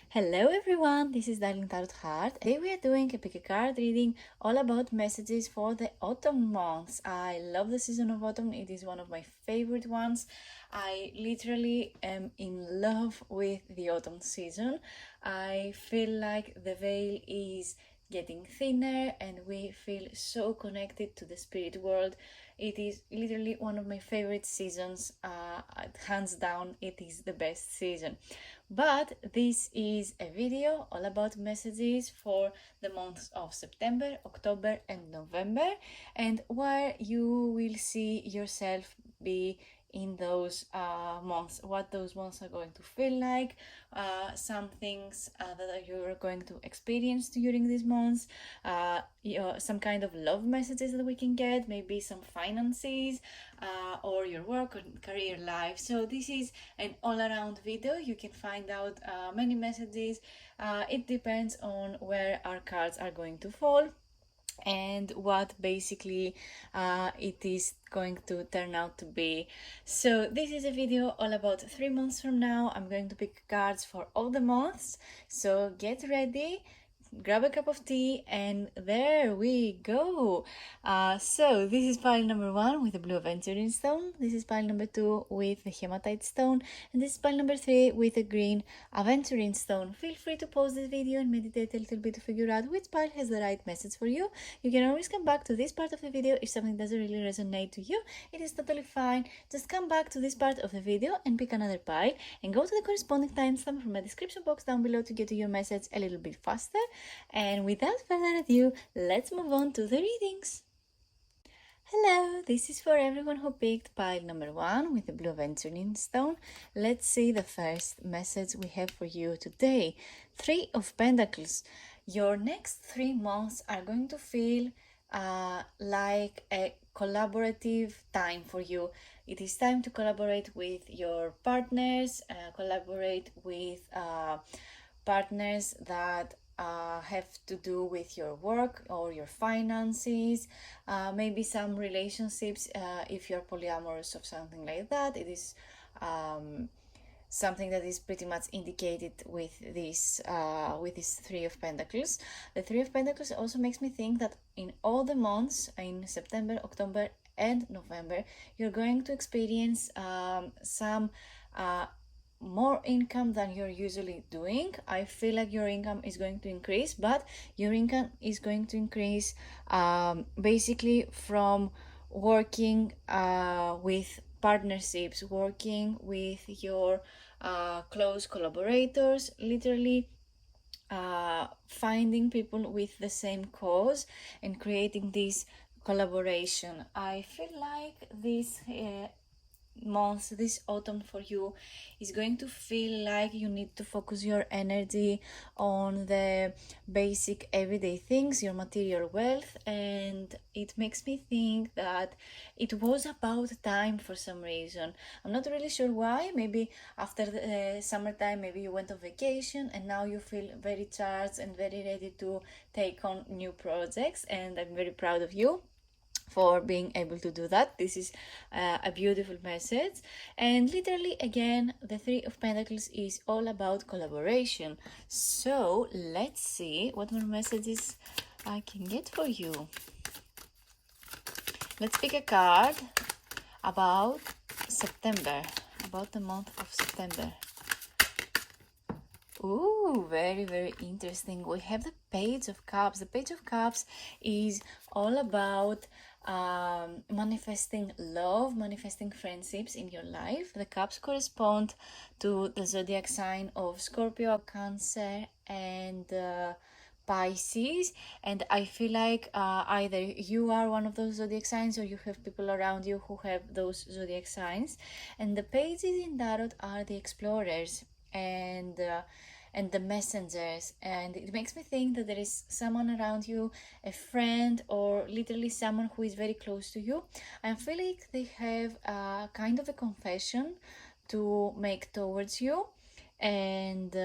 Hello everyone, this is Untitled Chapter. Today we are doing a pick a card reading all about messages for the autumn months. I love the season of autumn, it is one of my favorite ones. I literally am in love with the autumn season. I feel like the veil is getting thinner and we feel so connected to the spirit world. It is literally one of my favorite seasons. Hands down, it is the best season. But this is a video all about messages for the months of September, October and November, and where you will see yourself be in those months, what those months are going to feel like, some things that you're going to experience during these months, some kind of love messages that we can get, maybe some finances, or your work or career life. So this is an all-around video. You can find out many messages. It depends on where our cards are going to fall and what basically it is going to turn out to be. So this is a video all about 3 months from now. I'm going to pick cards for all the months, so get ready, grab a cup of tea, and there we go. So this is pile number 1 with the blue aventurine stone, this is pile number 2 with the hematite stone, and this is pile number 3 with the green aventurine stone. Feel free to pause this video and meditate a little bit to figure out which pile has the right message for you. You can always come back to this part of the video if something doesn't really resonate to you. It is totally fine. Just come back to this part of the video and pick another pile and go to the corresponding timestamp from my description box down below to get to your message a little bit faster. And without further ado, let's move on to the readings. Hello, this is for everyone who picked pile number 1 with the blue aventurine stone. Let's see the first message we have for you today. 3 of Pentacles. Your next 3 months are going to feel like a collaborative time for you. It is time to collaborate with your partners, collaborate with partners that have to do with your work or your finances, maybe some relationships, if you're polyamorous or something like that. It is something that is pretty much indicated with this 3 of Pentacles. The 3 of Pentacles also makes me think that in all the months, in September, October and November, you're going to experience some more income than you're usually doing. I feel like your income is going to increase, but your income is going to increase basically from working with partnerships, working with your close collaborators, literally finding people with the same cause and creating this collaboration. I feel like this month, this autumn for you is going to feel like you need to focus your energy on the basic everyday things, your material wealth, and it makes me think that it was about time for some reason. I'm not really sure why. Maybe after the summertime, maybe you went on vacation and now you feel very charged and very ready to take on new projects, and I'm very proud of you for being able to do that. This is a beautiful message. And literally, again, the 3 of Pentacles is all about collaboration. So let's see what more messages I can get for you. Let's pick a card about September, about the month of September. Ooh, very, very interesting. We have the Page of Cups. The Page of Cups is all about manifesting love, manifesting friendships in your life. The cups correspond to the zodiac sign of Scorpio, Cancer, and Pisces, and I feel like either you are one of those zodiac signs or you have people around you who have those zodiac signs. And the pages in Tarot are the explorers and the messengers, and it makes me think that there is someone around you, a friend, or literally someone who is very close to you. I feel like they have a kind of a confession to make towards you, and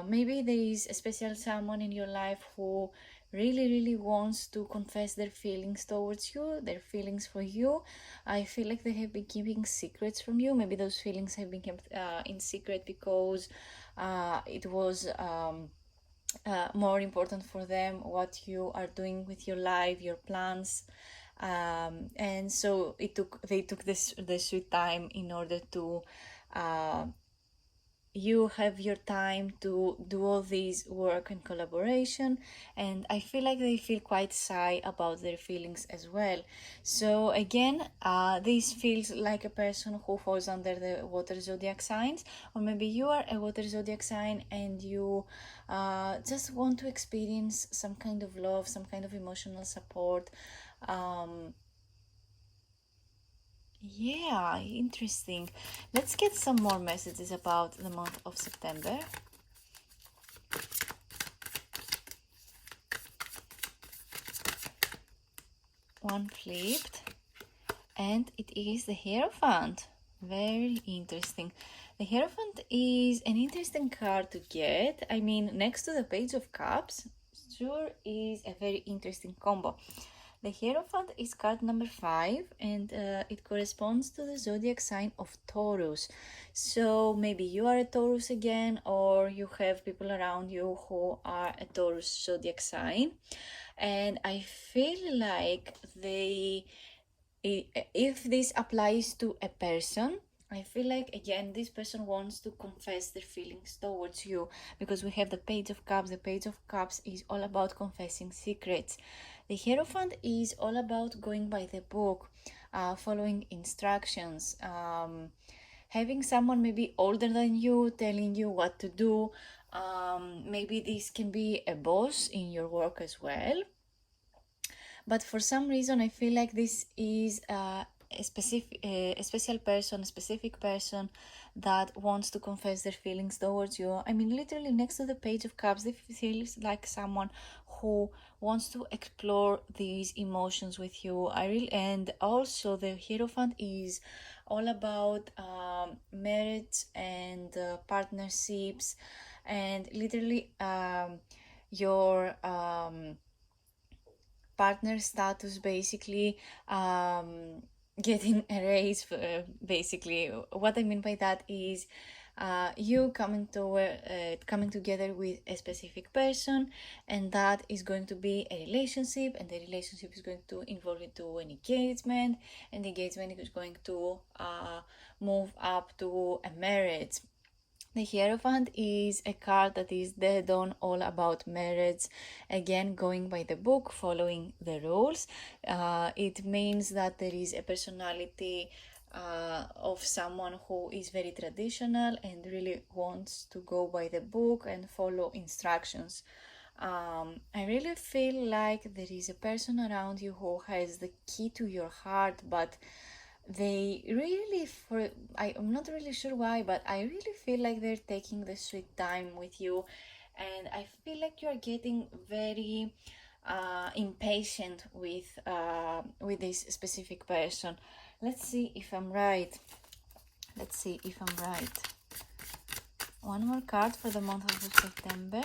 maybe there is a special someone in your life who really wants to confess their feelings towards you, their feelings for you. I feel like they have been keeping secrets from you. Maybe those feelings have been kept in secret because it was more important for them what you are doing with your life, your plans. And so they took the sweet time in order to you have your time to do all this work and collaboration. And I feel like they feel quite shy about their feelings as well. So again, this feels like a person who falls under the water zodiac signs, or maybe you are a water zodiac sign and you just want to experience some kind of love, some kind of emotional support. Yeah, interesting. Let's get some more messages about the month of September. One flipped, and it is the Hierophant. Very interesting. The Hierophant is an interesting card to get. I mean, next to the Page of Cups, sure is a very interesting combo. The Hierophant is card number 5, and it corresponds to the zodiac sign of Taurus. So maybe you are a Taurus again, or you have people around you who are a Taurus zodiac sign. And I feel like if this applies to a person, I feel like again this person wants to confess their feelings towards you, because we have the Page of Cups. The Page of Cups is all about confessing secrets. The Hierophant is all about going by the book, following instructions, having someone maybe older than you telling you what to do. Maybe this can be a boss in your work as well. But for some reason I feel like this is a special person, a specific person that wants to confess their feelings towards you. I mean, literally next to the Page of Cups, this feels like someone who wants to explore these emotions with you. And also the Hierophant is all about marriage and partnerships, and literally your partner status basically getting a raise. Basically what I mean by that is you coming together with a specific person, and that is going to be a relationship, and the relationship is going to involve into an engagement, and the engagement is going to move up to a marriage. The Hierophant is a card that is dead on all about marriage. Again, going by the book, following the rules. It means that there is a personality of someone who is very traditional and really wants to go by the book and follow instructions. I really feel like there is a person around you who has the key to your heart, but they really I'm not really sure why, but I really feel like they're taking the sweet time with you, and I feel like you're getting very impatient with this specific person. Let's see if I'm right. One more card for the month of September.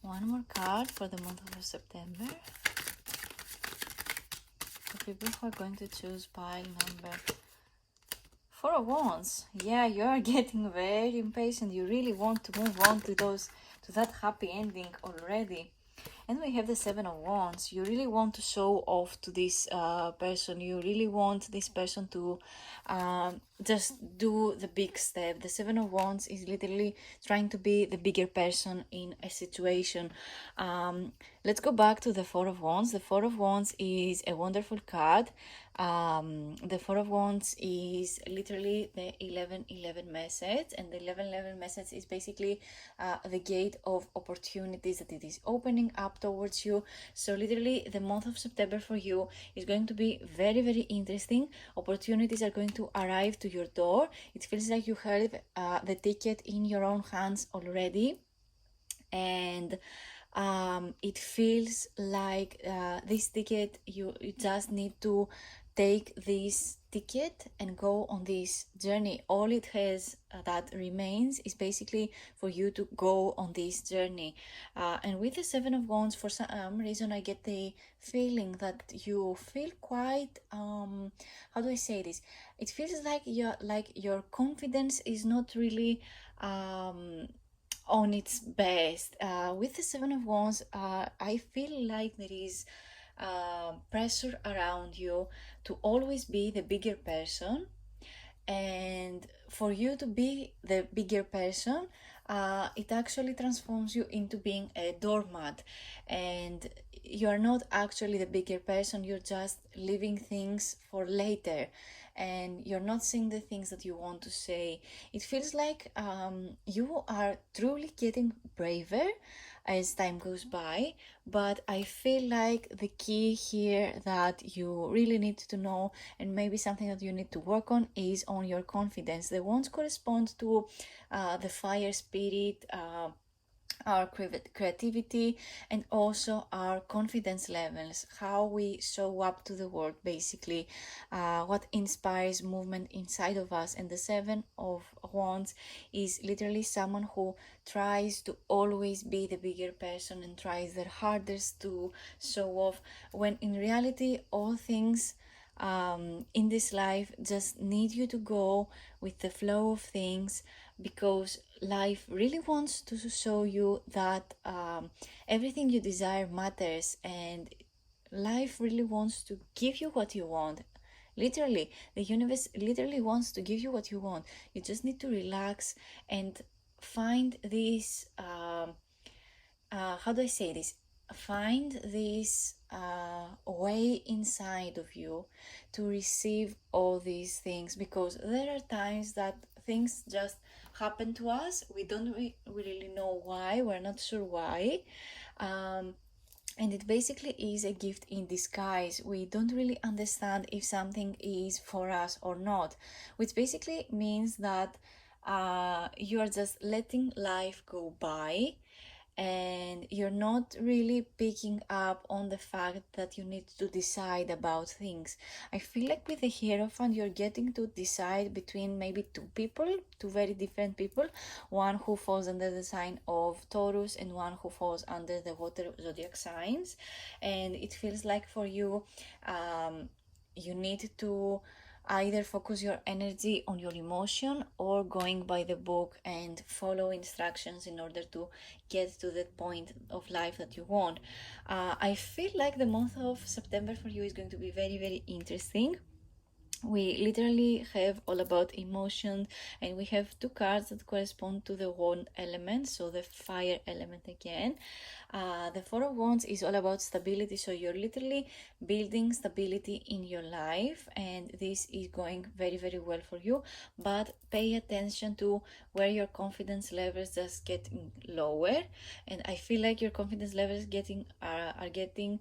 One more card for the month of September. People who are going to choose pile number 4 of Wands. Yeah, you are getting very impatient. You really want to move on to that happy ending already. And we have the 7 of Wands. You really want to show off to this person. You really want this person to just do the big step. The 7 of Wands is literally trying to be the bigger person in a situation. Let's go back to the 4 of Wands. The 4 of Wands is a wonderful card. The 4 of Wands is literally the 11-11 message, and the 11-11 message is basically the gate of opportunities that it is opening up towards you. So literally the month of September for you is going to be very, very interesting. Opportunities are going to arrive to your door. It feels like you have the ticket in your own hands already, and it feels like this ticket, you just need to take this ticket and go on this journey. All it has that remains is basically for you to go on this journey. And with the Seven of Wands, for some reason, I get the feeling that you feel quite, how do I say this? It feels like your confidence is not really on its best. With the Seven of Wands, I feel like there is pressure around you to always be the bigger person, and for you to be the bigger person, it actually transforms you into being a doormat, and you're not actually the bigger person, you're just leaving things for later, and you're not saying the things that you want to say. It feels like you are truly getting braver as time goes by, but I feel like the key here that you really need to know, and maybe something that you need to work on, is on your confidence. The wands correspond to the fire spirit, our creativity, and also our confidence levels, how we show up to the world, basically, what inspires movement inside of us. And the Seven of Wands is literally someone who tries to always be the bigger person and tries their hardest to show off, when in reality all things in this life just need you to go with the flow of things, because life really wants to show you that everything you desire matters, and life really wants to give you what you want. Literally, the universe literally wants to give you what you want. You just need to relax and find this how do I say this? Find this way inside of you to receive all these things, because there are times that things just happen to us. We don't really know why, we're not sure why. And it basically is a gift in disguise. We don't really understand if something is for us or not, which basically means that you are just letting life go by, and you're not really picking up on the fact that you need to decide about things. I feel like with the Hierophant, you're getting to decide between maybe two people, two very different people, one who falls under the sign of Taurus and one who falls under the water zodiac signs. And it feels like for you, you need to either focus your energy on your emotion or going by the book and follow instructions in order to get to that point of life that you want. I feel like the month of September for you is going to be very, very interesting. We literally have all about emotion, and we have two cards that correspond to the wand element, so the fire element again. The Four of Wands is all about stability, so you're literally building stability in your life, and this is going very, very well for you. But pay attention to where your confidence levels just getting lower, and I feel like your confidence levels are getting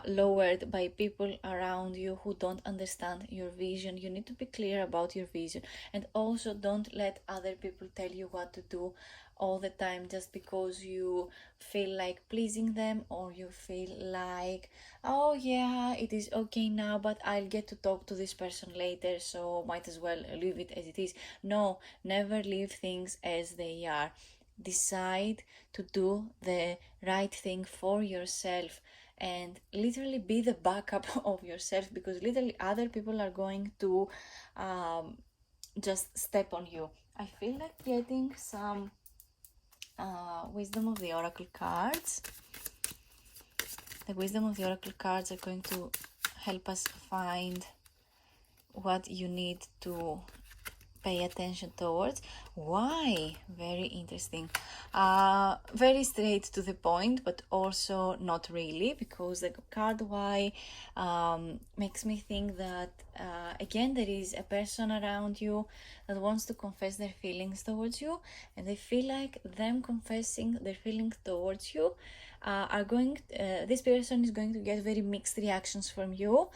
lowered by people around you who don't understand your vision. You need to be clear about your vision, and also don't let other people tell you what to do all the time just because you feel like pleasing them, or you feel like, oh yeah, it is okay now, but I'll get to talk to this person later, so might as well leave it as it is. No, never leave things as they are. Decide to do the right thing for yourself, and literally be the backup of yourself, because literally other people are going to just step on you. I feel like getting some wisdom of the oracle cards. The wisdom of the oracle cards are going to help us find what you need to pay attention towards. Why? Very interesting. Very straight to the point, but also not really, because the card why makes me think that again, there is a person around you that wants to confess their feelings towards you, and they feel like them confessing their feelings towards you this person is going to get very mixed reactions from you.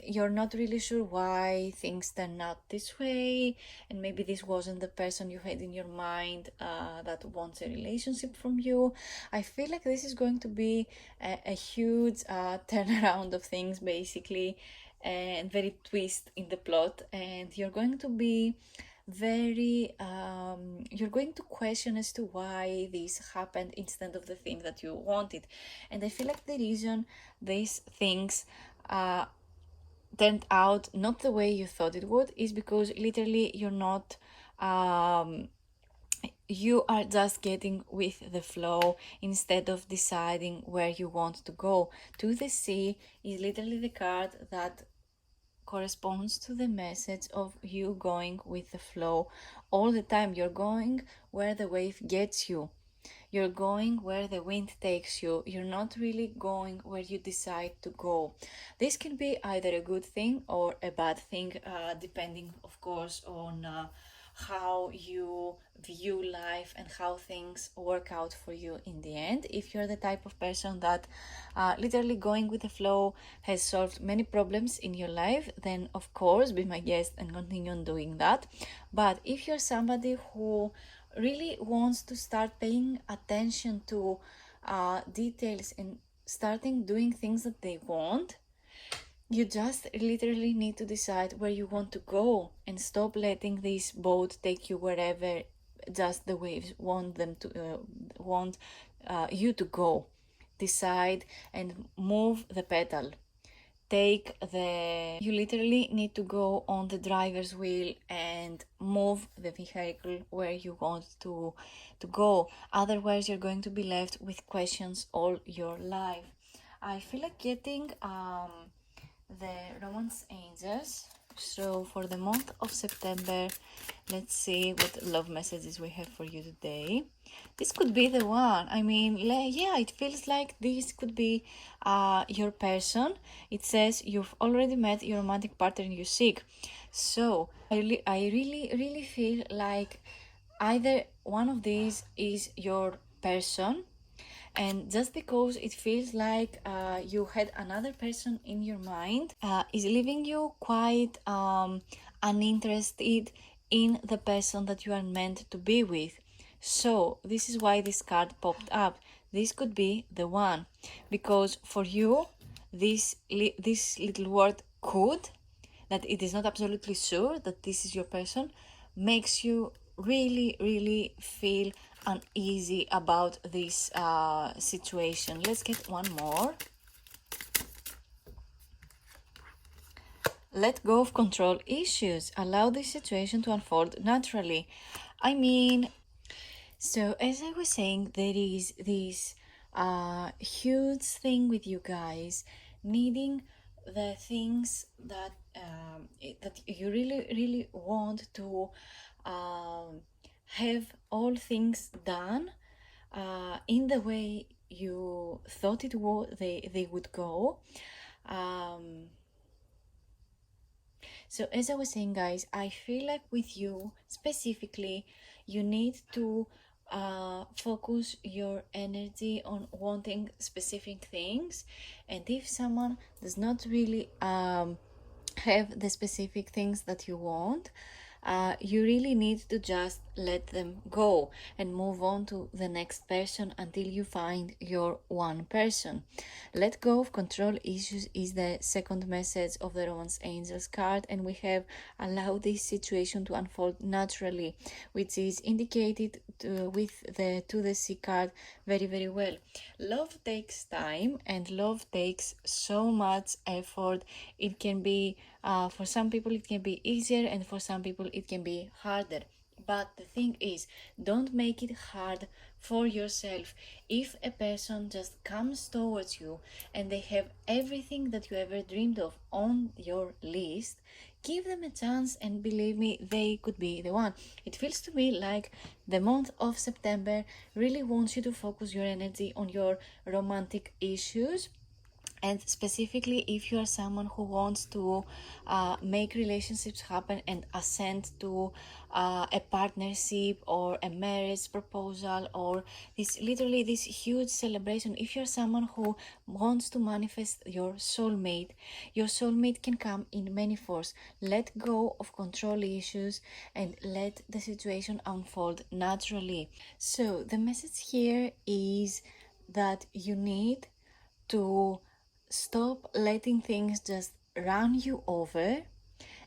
You're not really sure why things turn out this way, and maybe this wasn't the person you had in your mind that wants a relationship from you. I feel like this is going to be a huge turnaround of things, basically, and very twist in the plot, and you're going to be very you're going to question as to why this happened instead of the thing that you wanted. And I feel like the reason these things turned out not the way you thought it would is because literally you are just getting with the flow instead of deciding where you want to go. To the sea is literally the card that corresponds to the message of you going with the flow all the time. You're going where the wave gets you. You're going where the wind takes you. You're not really going where you decide to go. This can be either a good thing or a bad thing, depending, of course, on how you view life and how things work out for you in the end. If you're the type of person that literally going with the flow has solved many problems in your life, then of course be my guest and continue on doing that. But if you're somebody who really wants to start paying attention to details and starting doing things that they want, you just literally need to decide where you want to go and stop letting this boat take you wherever just the waves want them to want you to go. Decide and move the pedal. You literally need to go on the driver's wheel and move the vehicle where you want to go. Otherwise you're going to be left with questions all your life. I feel like getting the romance angels. So for the month of September, let's see what love messages we have for you today. This could be the one. I mean, yeah, it feels like this could be your person. It says you've already met your romantic partner you seek. So I really feel like either one of these is your person, and just because it feels like you had another person in your mind is leaving you quite uninterested in the person that you are meant to be with. So this is why this card popped up. This could be the one, because for you this little word could, that it is not absolutely sure that this is your person, makes you really feel uneasy about this situation. Let's get one more. Let go of control issues. Allow this situation to unfold naturally. I mean, so as I was saying, there is this huge thing with you guys needing the things that that you really want to have all things done in the way you thought they would go. So as I was saying, guys, I feel like with you specifically, you need to focus your energy on wanting specific things. And if someone does not really have the specific things that you want, you really need to just let them go and move on to the next person until you find your one person. Let go of control issues is the second message of the Romance Angels card, and we have allow this situation to unfold naturally, which is indicated with the to the sea card very well. Love takes time and love takes so much effort. It can be for some people it can be easier, and for some people it can be harder. But the thing is, don't make it hard for yourself. If a person just comes towards you and they have everything that you ever dreamed of on your list, give them a chance, and believe me, they could be the one. It feels to me like the month of September really wants you to focus your energy on your romantic issues. And specifically, if you are someone who wants to make relationships happen and ascend to a partnership or a marriage proposal, or this huge celebration, if you're someone who wants to manifest your soulmate can come in many forms. Let go of control issues and let the situation unfold naturally. So the message here is that you need to stop letting things just run you over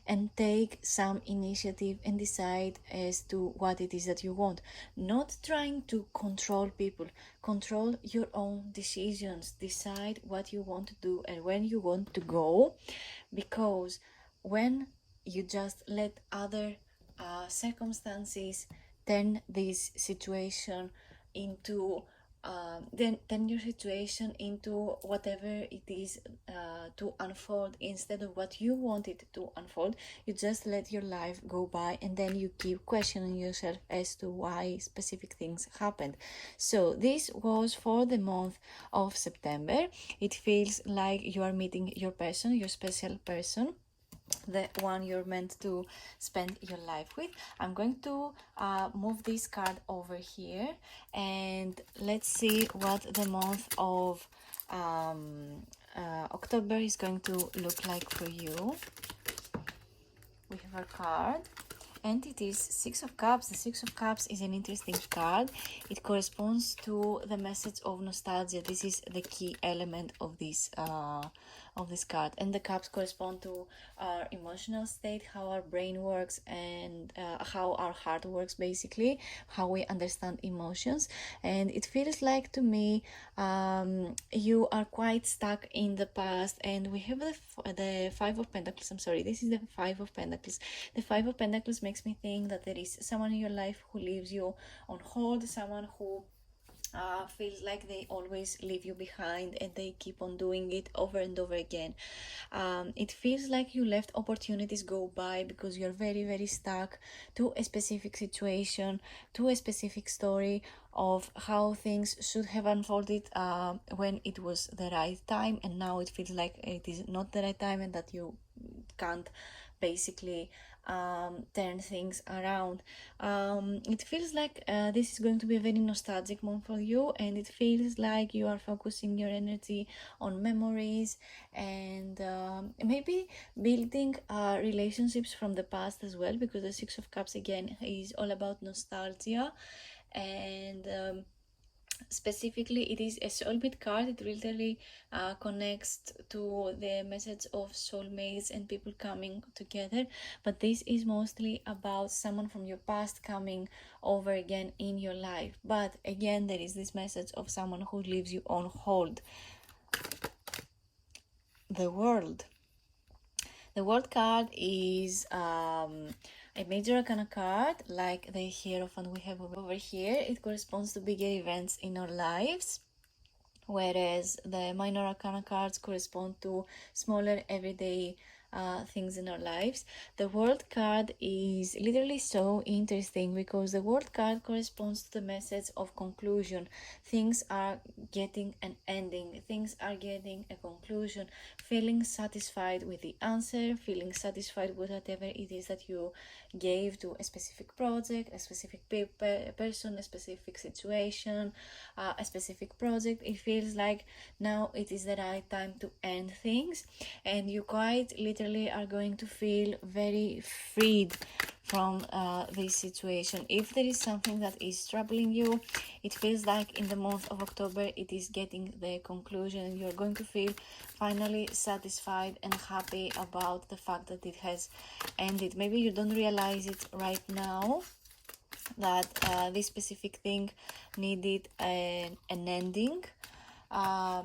and take some initiative and decide as to what it is that you want. Not trying to control people, control your own decisions, decide what you want to do and when you want to go, because when you just let other circumstances turn this situation into then your situation into whatever it is to unfold instead of what you want it to unfold, you just let your life go by and then you keep questioning yourself as to why specific things happened. So this was for the month of September. It feels like you are meeting your person, your special person, the one you're meant to spend your life with. I'm going to move this card over here and let's see what the month of October is going to look like for you. We have our card and it is Six of Cups. The Six of Cups is an interesting card. It corresponds to the message of nostalgia. This is the key element of this card, and the cups correspond to our emotional state, how our brain works, and how our heart works, basically how we understand emotions. And it feels like to me you are quite stuck in the past, and we have the Five of Pentacles. I'm sorry, this is the Five of Pentacles. The Five of Pentacles makes me think that there is someone in your life who leaves you on hold, someone who feels like they always leave you behind and they keep on doing it over and over again. It feels like you let opportunities go by because you're very, very stuck to a specific situation, to a specific story of how things should have unfolded when it was the right time, and now it feels like it is not the right time and that you can't basically turn things around. It feels like this is going to be a very nostalgic month for you, and it feels like you are focusing your energy on memories and maybe building relationships from the past as well, because the Six of Cups again is all about nostalgia. And specifically it is a soulmate card. It literally connects to the message of soulmates and people coming together, but this is mostly about someone from your past coming over again in your life. But again, there is this message of someone who leaves you on hold. The World card is a major arcana card, like the Hierophant we have over here. It corresponds to bigger events in our lives, whereas the minor arcana cards correspond to smaller everyday things in our lives. The World card is literally so interesting because the World card corresponds to the message of conclusion. Things are getting an ending, things are getting a conclusion, feeling satisfied with the answer, feeling satisfied with whatever it is that you gave to a specific project, a specific person, a specific situation, a specific project. It feels like now it is the right time to end things, and you quite literally are going to feel very freed from this situation. If there is something that is troubling you, it feels like in the month of October it is getting the conclusion, and you're going to feel finally satisfied and happy about the fact that it has ended. Maybe you don't realize it right now that this specific thing needed an ending.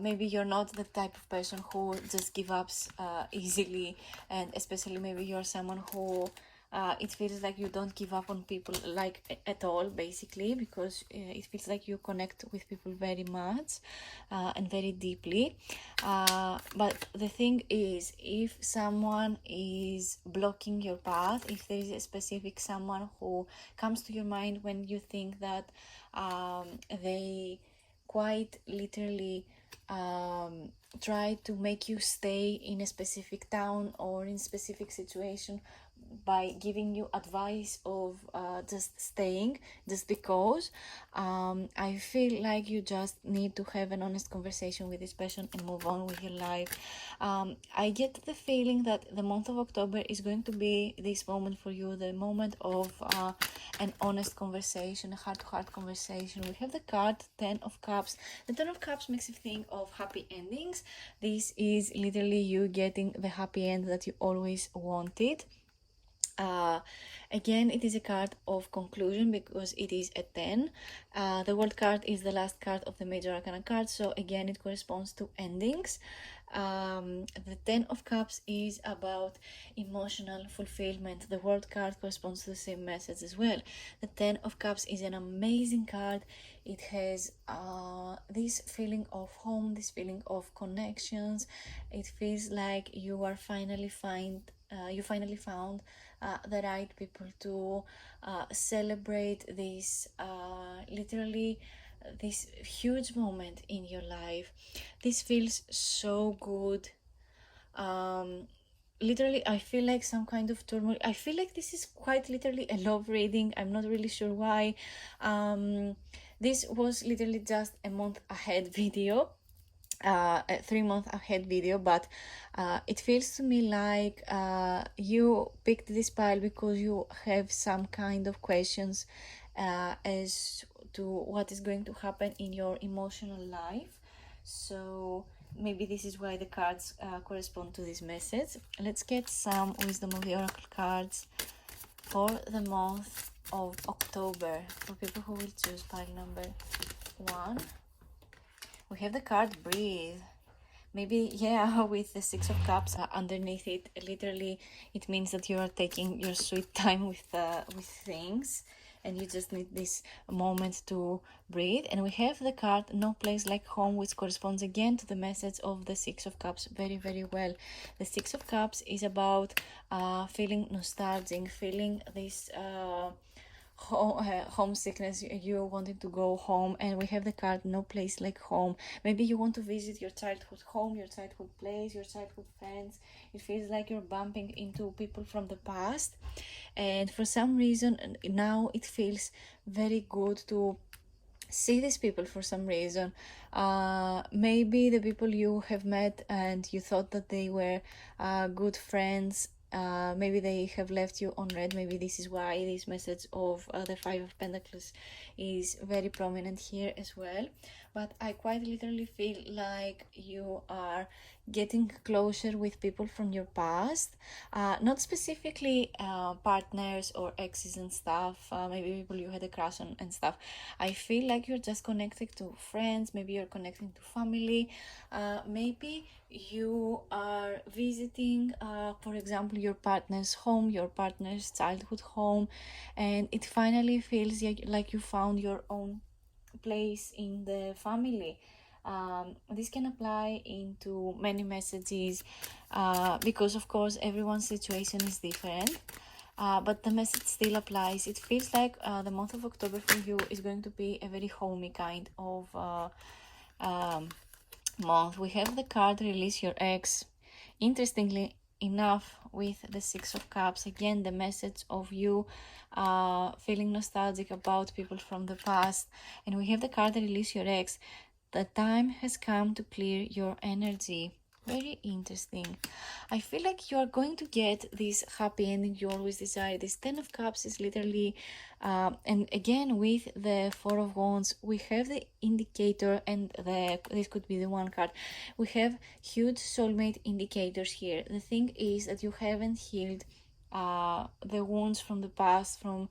Maybe you're not the type of person who just give up easily, and especially maybe you're someone who it feels like you don't give up on people like at all, basically, because it feels like you connect with people very much and very deeply. But the thing is, if someone is blocking your path, if there is a specific someone who comes to your mind when you think that they quite literally try to make you stay in a specific town or in specific situation by giving you advice of just staying just because, I feel like you just need to have an honest conversation with this person and move on with your life. I get the feeling that the month of October is going to be this moment for you, the moment of an honest conversation, a heart-to-heart conversation. We have the card Ten of Cups. The Ten of Cups makes you think of happy endings, endings. This is literally you getting the happy end that you always wanted. uh, Again, it is a card of conclusion because it is a 10. The world card is the last card of the major arcana card, so again it corresponds to endings. The 10 of cups is about emotional fulfillment. The world card corresponds to the same message as well. The 10 of cups is an amazing card. It has this feeling of home, this feeling of connections. It feels like you are finally you finally found the right people to celebrate this literally this huge moment in your life. This feels so good. Literally, I feel like some kind of turmoil. I feel like this is quite literally a love reading. I'm not really sure why. This was literally just a month ahead video, a 3 month ahead video, but it feels to me like you picked this pile because you have some kind of questions as to what is going to happen in your emotional life. So maybe this is why the cards correspond to this message. Let's get some wisdom of the oracle cards for the month of October for people who will choose pile number 1. We have the card breathe. Maybe, yeah, with the 6 of cups underneath it, literally it means that you are taking your sweet time with things, and you just need this moment to breathe. And we have the card no place like home, which corresponds again to the message of the 6 of cups very, very well. The 6 of cups is about feeling nostalgic, feeling this homesickness, you wanting to go home. And we have the card no place like home. Maybe you want to visit your childhood home, your childhood place, your childhood friends. It feels like you're bumping into people from the past, and for some reason now it feels very good to see these people. For some reason, maybe the people you have met and you thought that they were good friends, maybe they have left you on red. Maybe this is why this message of the 5 of Pentacles is very prominent here as well. But I quite literally feel like you are getting closer with people from your past, not specifically partners or exes and stuff, maybe people you had a crush on and stuff. I feel like you're just connecting to friends, maybe you're connecting to family, maybe you are visiting, for example, your partner's home, your partner's childhood home, and it finally feels like you found your own place in the family. This can apply into many messages because of course everyone's situation is different, but the message still applies. It feels like the month of October for you is going to be a very homey kind of month. We have the card release your ex. Interestingly enough, with the 6 of cups, again the message of you feeling nostalgic about people from the past. And we have the card release your ex. The time has come to clear your energy. Very interesting. I feel like you are going to get this happy ending you always desire. This 10 of cups is literally and again with the 4 of wands we have the indicator, and this could be the one card. We have huge soulmate indicators here. The thing is that you haven't healed the wounds from the past, from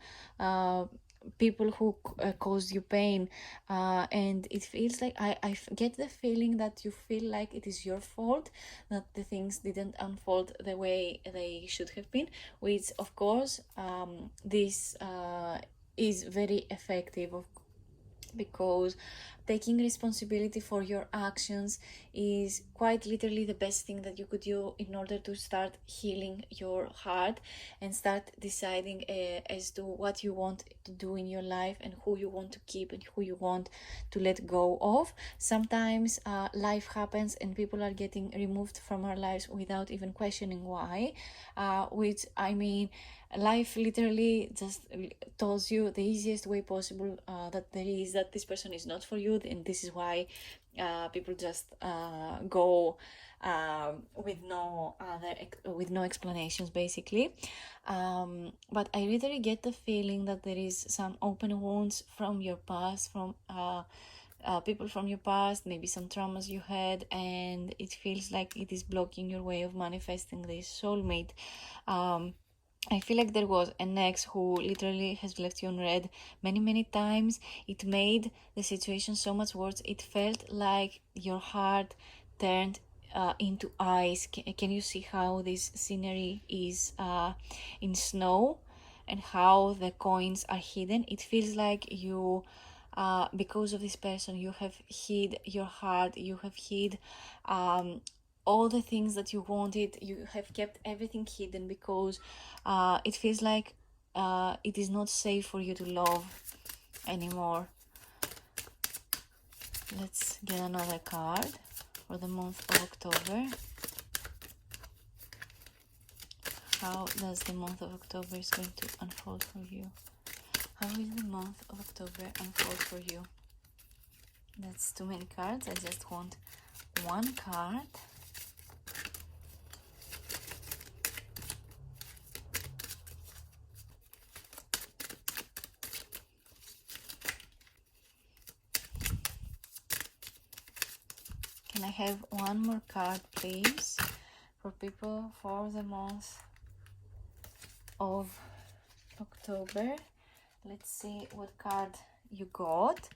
people who caused you pain, and it feels like I get the feeling that you feel like it is your fault that the things didn't unfold the way they should have been, which of course this is very effective because taking responsibility for your actions is quite literally the best thing that you could do in order to start healing your heart and start deciding as to what you want to do in your life and who you want to keep and who you want to let go of. Sometimes life happens and people are getting removed from our lives without even questioning why, which I mean, life literally just tells you the easiest way possible that there is, that this person is not for you, and this is why people just go with no explanations basically. But I literally get the feeling that there is some open wounds from your past, from people from your past, maybe some traumas you had, and it feels like it is blocking your way of manifesting this soulmate. I feel like there was an ex who literally has left you on red many times. It made the situation so much worse. It felt like your heart turned into ice. Can you see how this scenery is in snow and how the coins are hidden? It feels like you, because of this person, you have hid your heart, you have hid all the things that you wanted, you have kept everything hidden because it feels like it is not safe for you to love anymore. Let's get another card for the month of October. How does the month of October is going to unfold for you? How will the month of October unfold for you? That's too many cards. I just want one card. Can I have one more card, please, for people for the month of October? Let's see what card you got.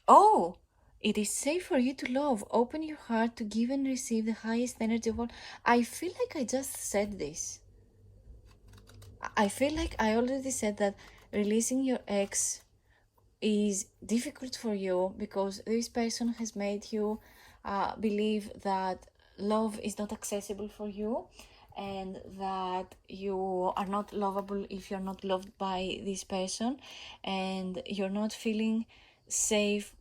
Oh, it is safe for you to love. Open your heart to give and receive the highest energy of all. I feel like I just said this. I feel like I already said that releasing your ex is difficult for you because this person has made you believe that love is not accessible for you and that you are not lovable if you're not loved by this person, and you're not feeling safe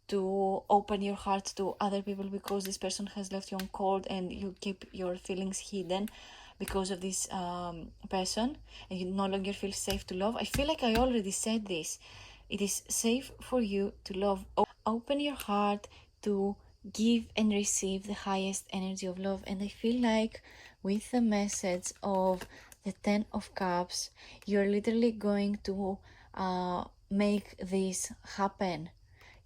to open your heart to other people because this person has left you on cold and you keep your feelings hidden because of this person, and you no longer feel safe to love. I feel like I already said this. It is safe for you to love. Open your heart to give and receive the highest energy of love. And I feel like with the message of the Ten of Cups, you're literally going to make this happen.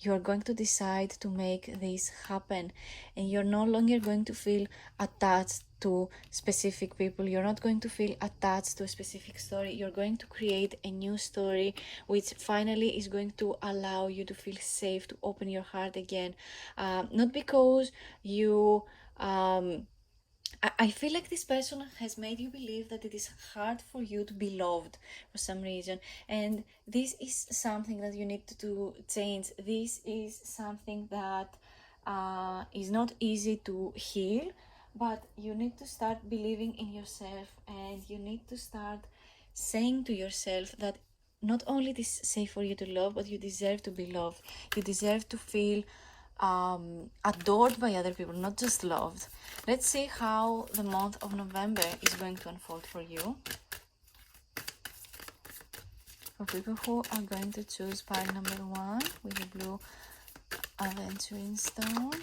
You're going to decide to make this happen, and you're no longer going to feel attached to specific people. You're not going to feel attached to a specific story. You're going to create a new story which finally is going to allow you to feel safe, to open your heart again. Not because you I feel like this person has made you believe that it is hard for you to be loved for some reason, and this is something that you need to change. This is something that is not easy to heal, but you need to start believing in yourself, and you need to start saying to yourself that not only it is safe for you to love, but you deserve to be loved. You deserve to feel adored by other people, not just loved. Let's see how the month of November is going to unfold for you. For people who are going to choose pile number 1 with the blue aventurine stone,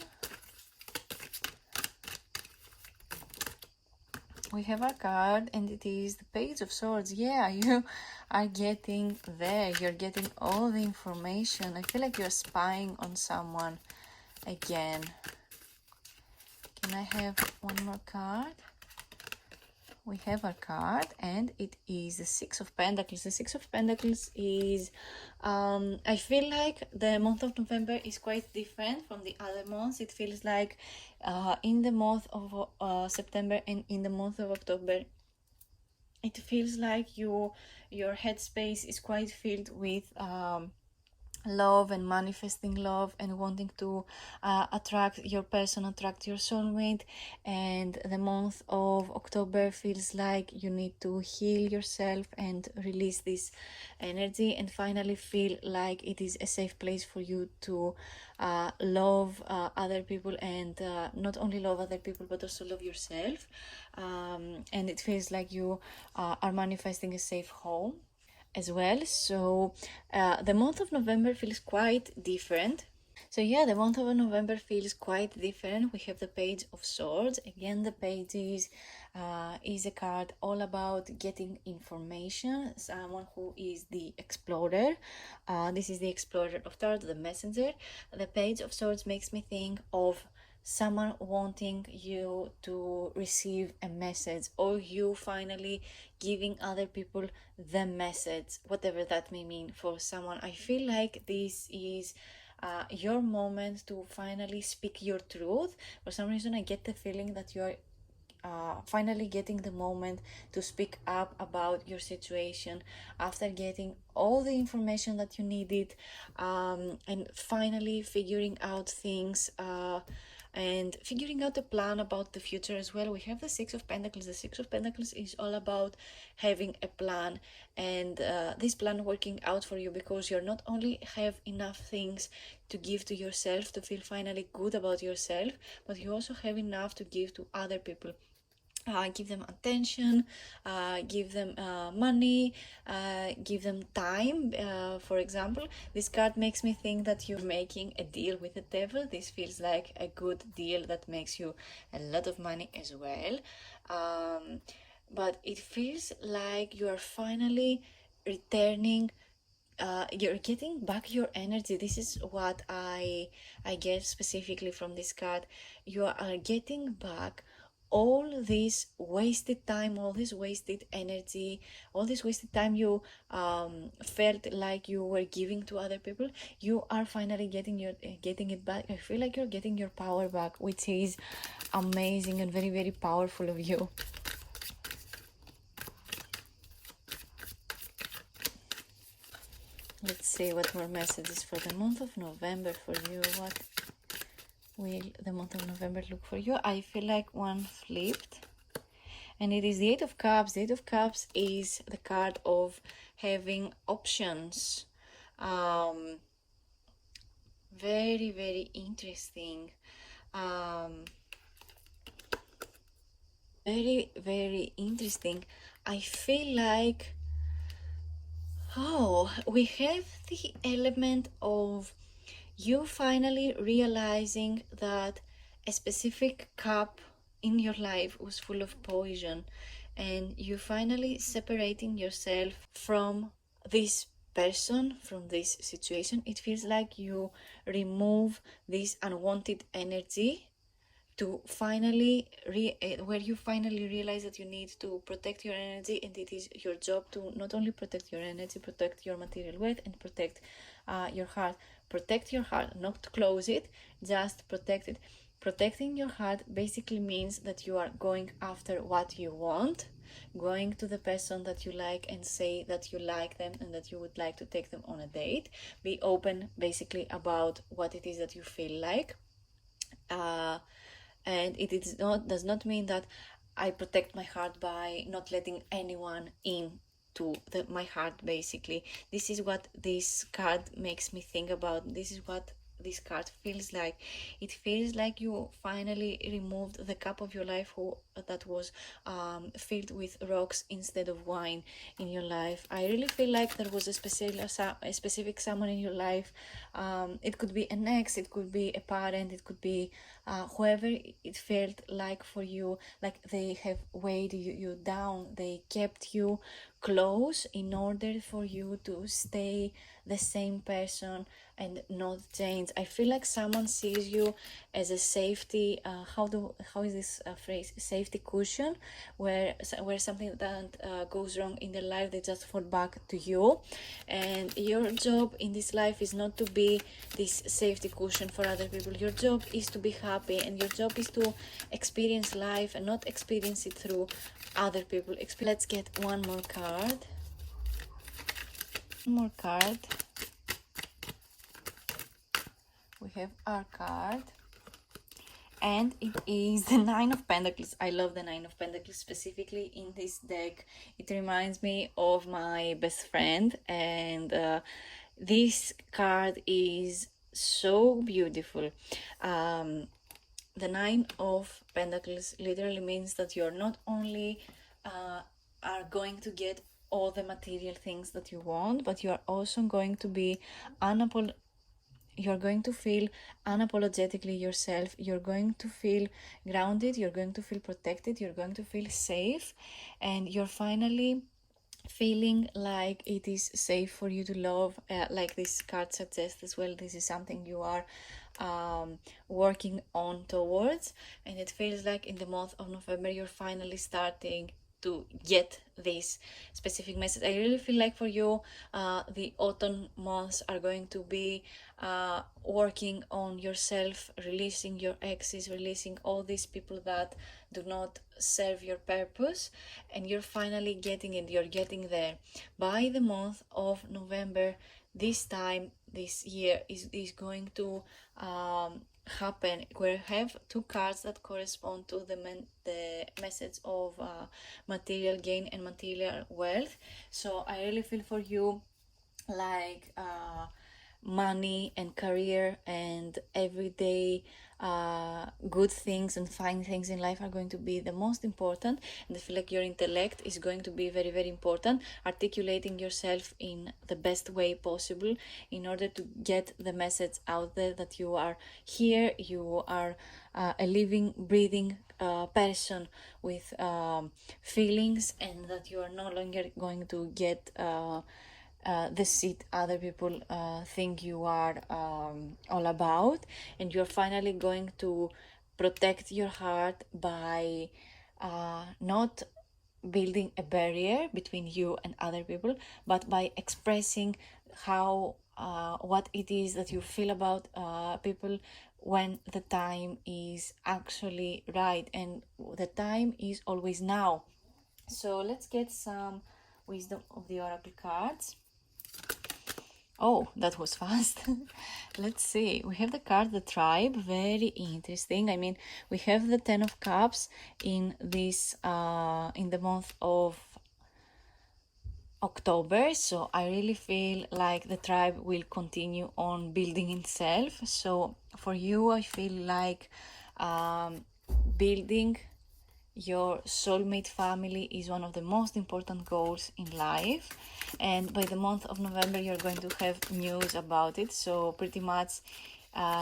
we have our card, and it is the Page of Swords. Yeah, you are getting there. You're getting all the information. I feel like you're spying on someone again. Can I have one more card? We have our card, and it is the Six of Pentacles. The Six of Pentacles is, I feel like the month of November is quite different from the other months. It feels like in the month of September and in the month of October, it feels like your headspace is quite filled with love and manifesting love and wanting to attract your person, attract your soulmate. And the month of October feels like you need to heal yourself and release this energy and finally feel like it is a safe place for you to love other people, and not only love other people but also love yourself. And it feels like you are manifesting a safe home as well. So the month of November feels quite different. So yeah, the month of November feels quite different. We have the Page of Swords. Again, the Pages is a card all about getting information. Someone who is the explorer. This is the explorer of Tarot, the messenger. The Page of Swords makes me think of someone wanting you to receive a message, or you finally giving other people the message, whatever that may mean for someone. I feel like this is your moment to finally speak your truth. For some reason, I get the feeling that you're finally getting the moment to speak up about your situation after getting all the information that you needed, and finally figuring out things, and figuring out a plan about the future as well. We have the Six of Pentacles. The Six of Pentacles is all about having a plan, and this plan working out for you, because you're not only have enough things to give to yourself to feel finally good about yourself, but you also have enough to give to other people. Give them attention, give them money, give them time. For example, this card makes me think that you're making a deal with the devil. This feels like a good deal that makes you a lot of money as well. But it feels like you are finally returning, you're getting back your energy. This is what I get specifically from this card. You are getting back all this wasted time, all this wasted energy, all this wasted time you felt like you were giving to other people. You are finally getting it back. I feel like you're getting your power back, which is amazing and very, very powerful of you. Let's see what more messages for the month of November for you. What will the month of November look for you? I feel like one flipped, and it is the Eight of Cups. The Eight of Cups is the card of having options. Very, very interesting. Very, very interesting. I feel like, oh, we have the element of you finally realizing that a specific cup in your life was full of poison, and you finally separating yourself from this person, from this situation. It feels like you remove this unwanted energy to finally where you finally realize that you need to protect your energy, and it is your job to not only protect your energy, protect your material wealth, and protect your heart. Protect your heart, not close it, just protect it. Protecting your heart basically means that you are going after what you want, going to the person that you like and say that you like them and that you would like to take them on a date. Be open basically about what it is that you feel like. And it is not, does not mean that I protect my heart by not letting anyone in to my heart. Basically, this is what this card makes me think about. This is what this card feels like. It feels like you finally removed the cup of your life that was filled with rocks instead of wine in your life. I really feel like there was a specific someone in your life. It could be an ex, it could be a parent, it could be whoever it felt like for you, like they have weighed you down. They kept you close in order for you to stay the same person and not change. I feel like someone sees you as a safety, how is this phrase, safety cushion, where something that goes wrong in their life, they just fall back to you. And your job in this life is not to be this safety cushion for other people. Your job is to be happy, and your job is to experience life and not experience it through other people. Let's get one more card. We have our card, and it is the Nine of Pentacles. I love the Nine of Pentacles specifically in this deck. It reminds me of my best friend, and this card is so beautiful. The Nine of Pentacles literally means that you're not only are going to get all the material things that you want, but you are also going to be you're going to feel unapologetically yourself. You're going to feel grounded, you're going to feel protected, you're going to feel safe, and you're finally feeling like it is safe for you to love. Like this card suggests as well, this is something you are working on towards, and it feels like in the month of November you're finally starting to get this specific message. I really feel like for you, the autumn months are going to be working on yourself, releasing your exes, releasing all these people that do not serve your purpose, and you're finally getting it. You're getting there. By the month of November, this time, this year is going to happen. We have two cards that correspond to the message of material gain and material wealth. So I really feel for you like money and career and everyday good things and fine things in life are going to be the most important. And I feel like your intellect is going to be very, very important, articulating yourself in the best way possible in order to get the message out there that you are here, you are a living, breathing person with feelings, and that you are no longer going to get the seat other people think you are all about, and you're finally going to protect your heart by not building a barrier between you and other people, but by expressing how what it is that you feel about people when the time is actually right, and the time is always now. So let's get some wisdom of the oracle cards. Oh, that was fast. Let's see. We have the card The Tribe. Very interesting. I mean, we have the Ten of Cups in this in the month of October. So I really feel like the tribe will continue on building itself. So for you, I feel like building your soulmate family is one of the most important goals in life, and by the month of November you're going to have news about it. So pretty much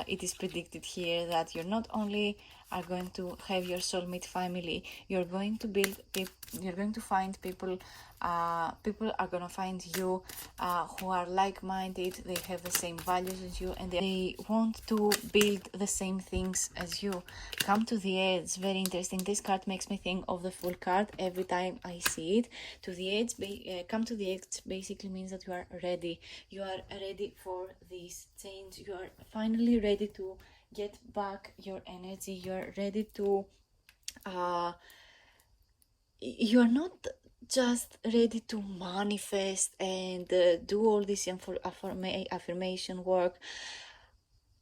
it is predicted here that you're not only are going to have your soulmate family, you're going to build you're going to find people people are going to find you who are like-minded, they have the same values as you, and they want to build the same things as you. Come to the edge. Very interesting. This card makes me think of the Fool card every time I see it. To the edge, come to the edge basically means that you are ready. You are ready for this change. You are finally ready to get back your energy. You are ready to you are not just ready to manifest and do all this affirmation work.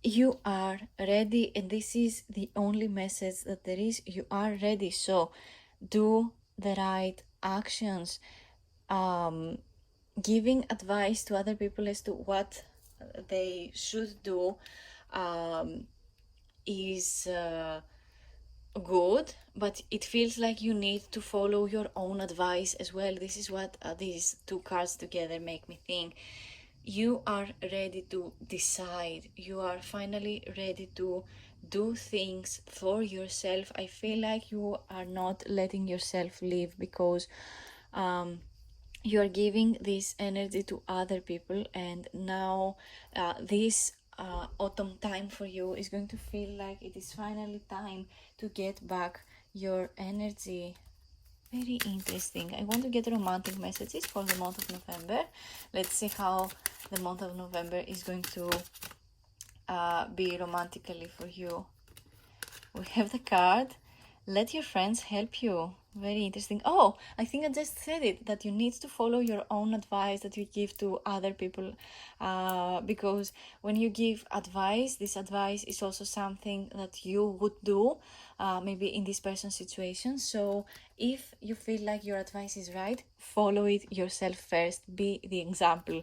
You are ready, and this is the only message that there is. You are ready. So do the right actions. Giving advice to other people as to what they should do is good, but it feels like you need to follow your own advice as well. This is what these two cards together make me think. You are ready to decide. You are finally ready to do things for yourself. I feel like you are not letting yourself live because you are giving this energy to other people, and now this autumn time for you is going to feel like it is finally time to get back your energy. Very interesting. I want to get romantic messages for the month of November. Let's see how the month of November is going to be romantically for you. We have the card Let Your Friends Help You. Very interesting. Oh, I think I just said it, that you need to follow your own advice that you give to other people, because when you give advice, this advice is also something that you would do maybe in this person's situation. So if you feel like your advice is right, follow it yourself first. Be the example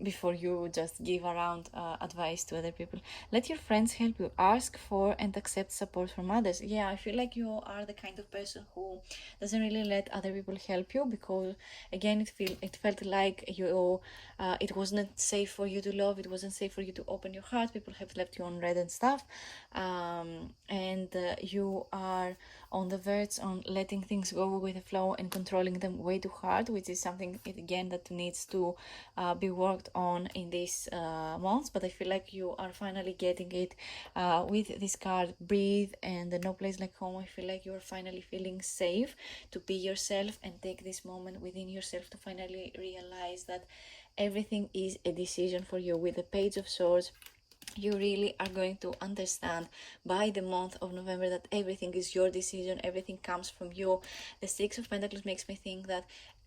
before you just give around advice to other people. Let your friends help you. Ask for and accept support from others. Yeah, I feel like you are the kind of person who doesn't really let other people help you, because again it felt like you it wasn't safe for you to love, it wasn't safe for you to open your heart. People have left you on red and stuff, and you are on the verge on letting things go with the flow and controlling them way too hard, which is something again that needs to be worked on in these months. But I feel like you are finally getting it with this card, breathe and the no place like home. I feel like you are finally feeling safe to be yourself and take this moment within yourself to finally realize that everything is a decision for you. With the Page of Swords, you really are going to understand by the month of November that everything is your decision, everything comes from you. The Six of Pentacles makes me think that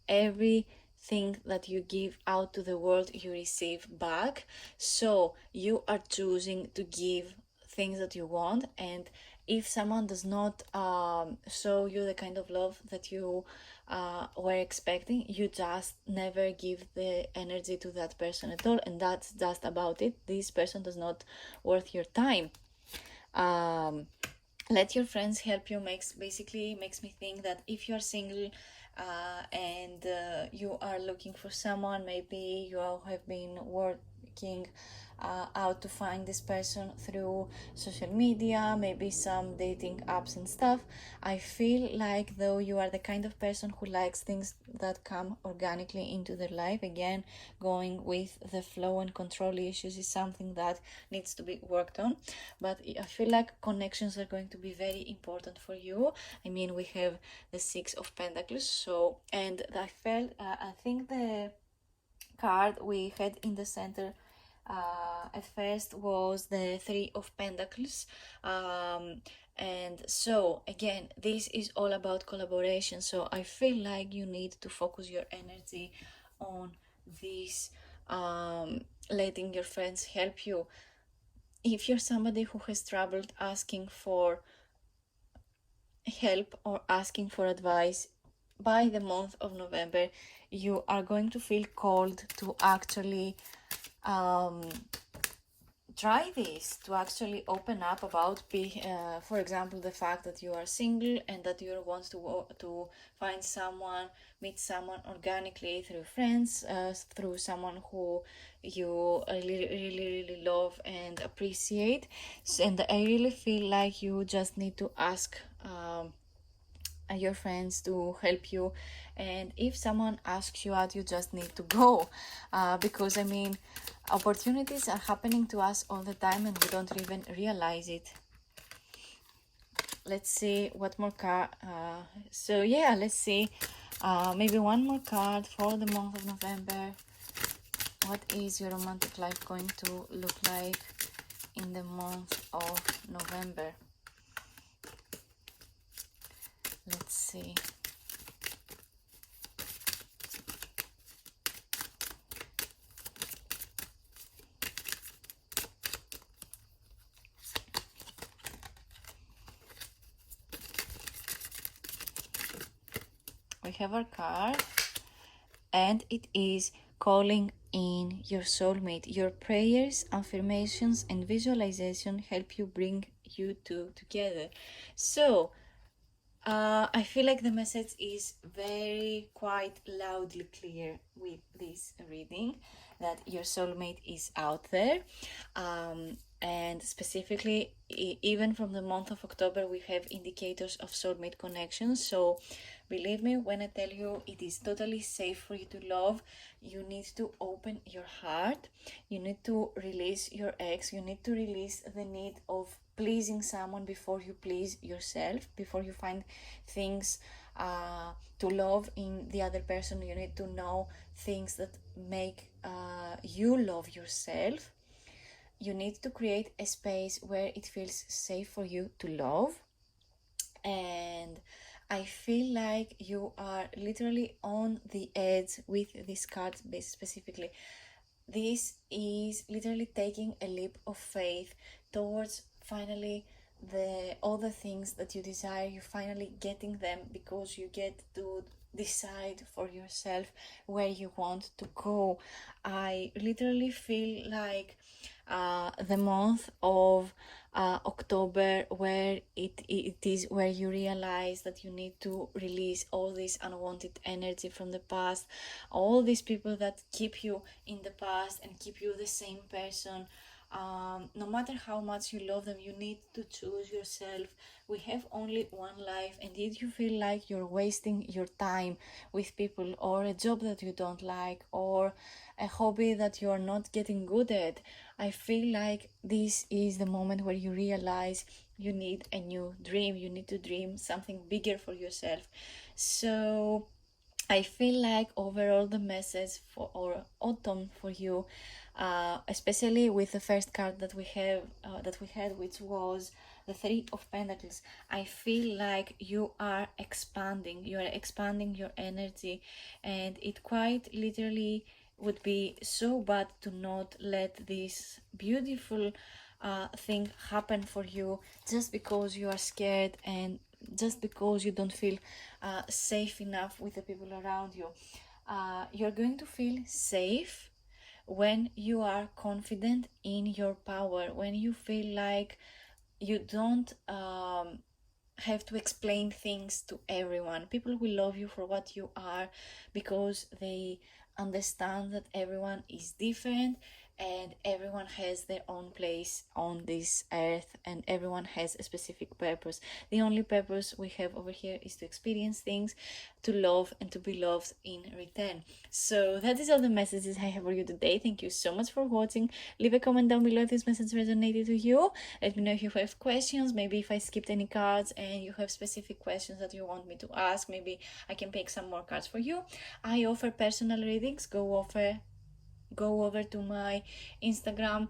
everything that you give out to the world, you receive back. So you are choosing to give things that you want, and if someone does not show you the kind of love that you were expecting, you just never give the energy to that person at all, and that's just about it. This person does not worth your time. Let your friends help you basically makes me think that if you're single and you are looking for someone, maybe you have been working out to find this person through social media, maybe some dating apps and stuff. I feel like though you are the kind of person who likes things that come organically into their life, again going with the flow and control issues is something that needs to be worked on. But I feel like connections are going to be very important for you. I mean, we have the Six of Pentacles, so, and I think the card we had in the center at first was the Three of Pentacles, and so again this is all about collaboration. So I feel like you need to focus your energy on this, letting your friends help you. If you're somebody who has troubled asking for help or asking for advice, by the month of November you are going to feel called to actually try this, to actually open up about for example, the fact that you are single and that you want to find someone, meet someone organically through friends, through someone who you really love and appreciate. And I really feel like you just need to ask your friends to help you, and if someone asks you out, you just need to go, because I mean, opportunities are happening to us all the time and we don't even realize it. Let's see what more card. So yeah, let's see maybe one more card for the month of November. What is your romantic life going to look like in the month of November? Let's see. We have our card, and it is calling in your soulmate. Your prayers, affirmations, and visualization help you bring you two together. So I feel like the message is very quite loudly clear with this reading, that your soulmate is out there, and specifically even from the month of October we have indicators of soulmate connections. So believe me when I tell you, it is totally safe for you to love. You need to open your heart, you need to release your ex, you need to release the need of pleasing someone before you please yourself, before you find things to love in the other person. You need to know things that make you love yourself. You need to create a space where it feels safe for you to love. And I feel like you are literally on the edge with this card specifically. This is literally taking a leap of faith towards finally all the things that you desire. You finally getting them, because you get to decide for yourself where you want to go. I literally feel like the month of October, where it is where you realize that you need to release all this unwanted energy from the past, all these people that keep you in the past and keep you the same person. No matter how much you love them, you need to choose yourself. We have only one life, and if you feel like you're wasting your time with people, or a job that you don't like, or a hobby that you're not getting good at, I feel like this is the moment where you realize you need a new dream. You need to dream something bigger for yourself. So I feel like overall the message for or autumn for you, especially with the first card that we have that we had, which was the Three of Pentacles. I feel like you are expanding. You are expanding your energy, and it quite literally would be so bad to not let this beautiful thing happen for you just because you are scared and just because you don't feel safe enough with the people around you. You're going to feel safe when you are confident in your power, when you feel like you don't have to explain things to everyone. People will love you for what you are because they understand that everyone is different and everyone has their own place on this earth and everyone has a specific purpose. The only purpose we have over here is to experience things, to love, and to be loved in return. So that is all the messages I have for you today. Thank you so much for watching. Leave a comment down below if this message resonated to you. Let me know if you have questions, maybe if I skipped any cards and you have specific questions that you want me to ask. Maybe I can pick some more cards for you. I offer personal readings. Go over to my Instagram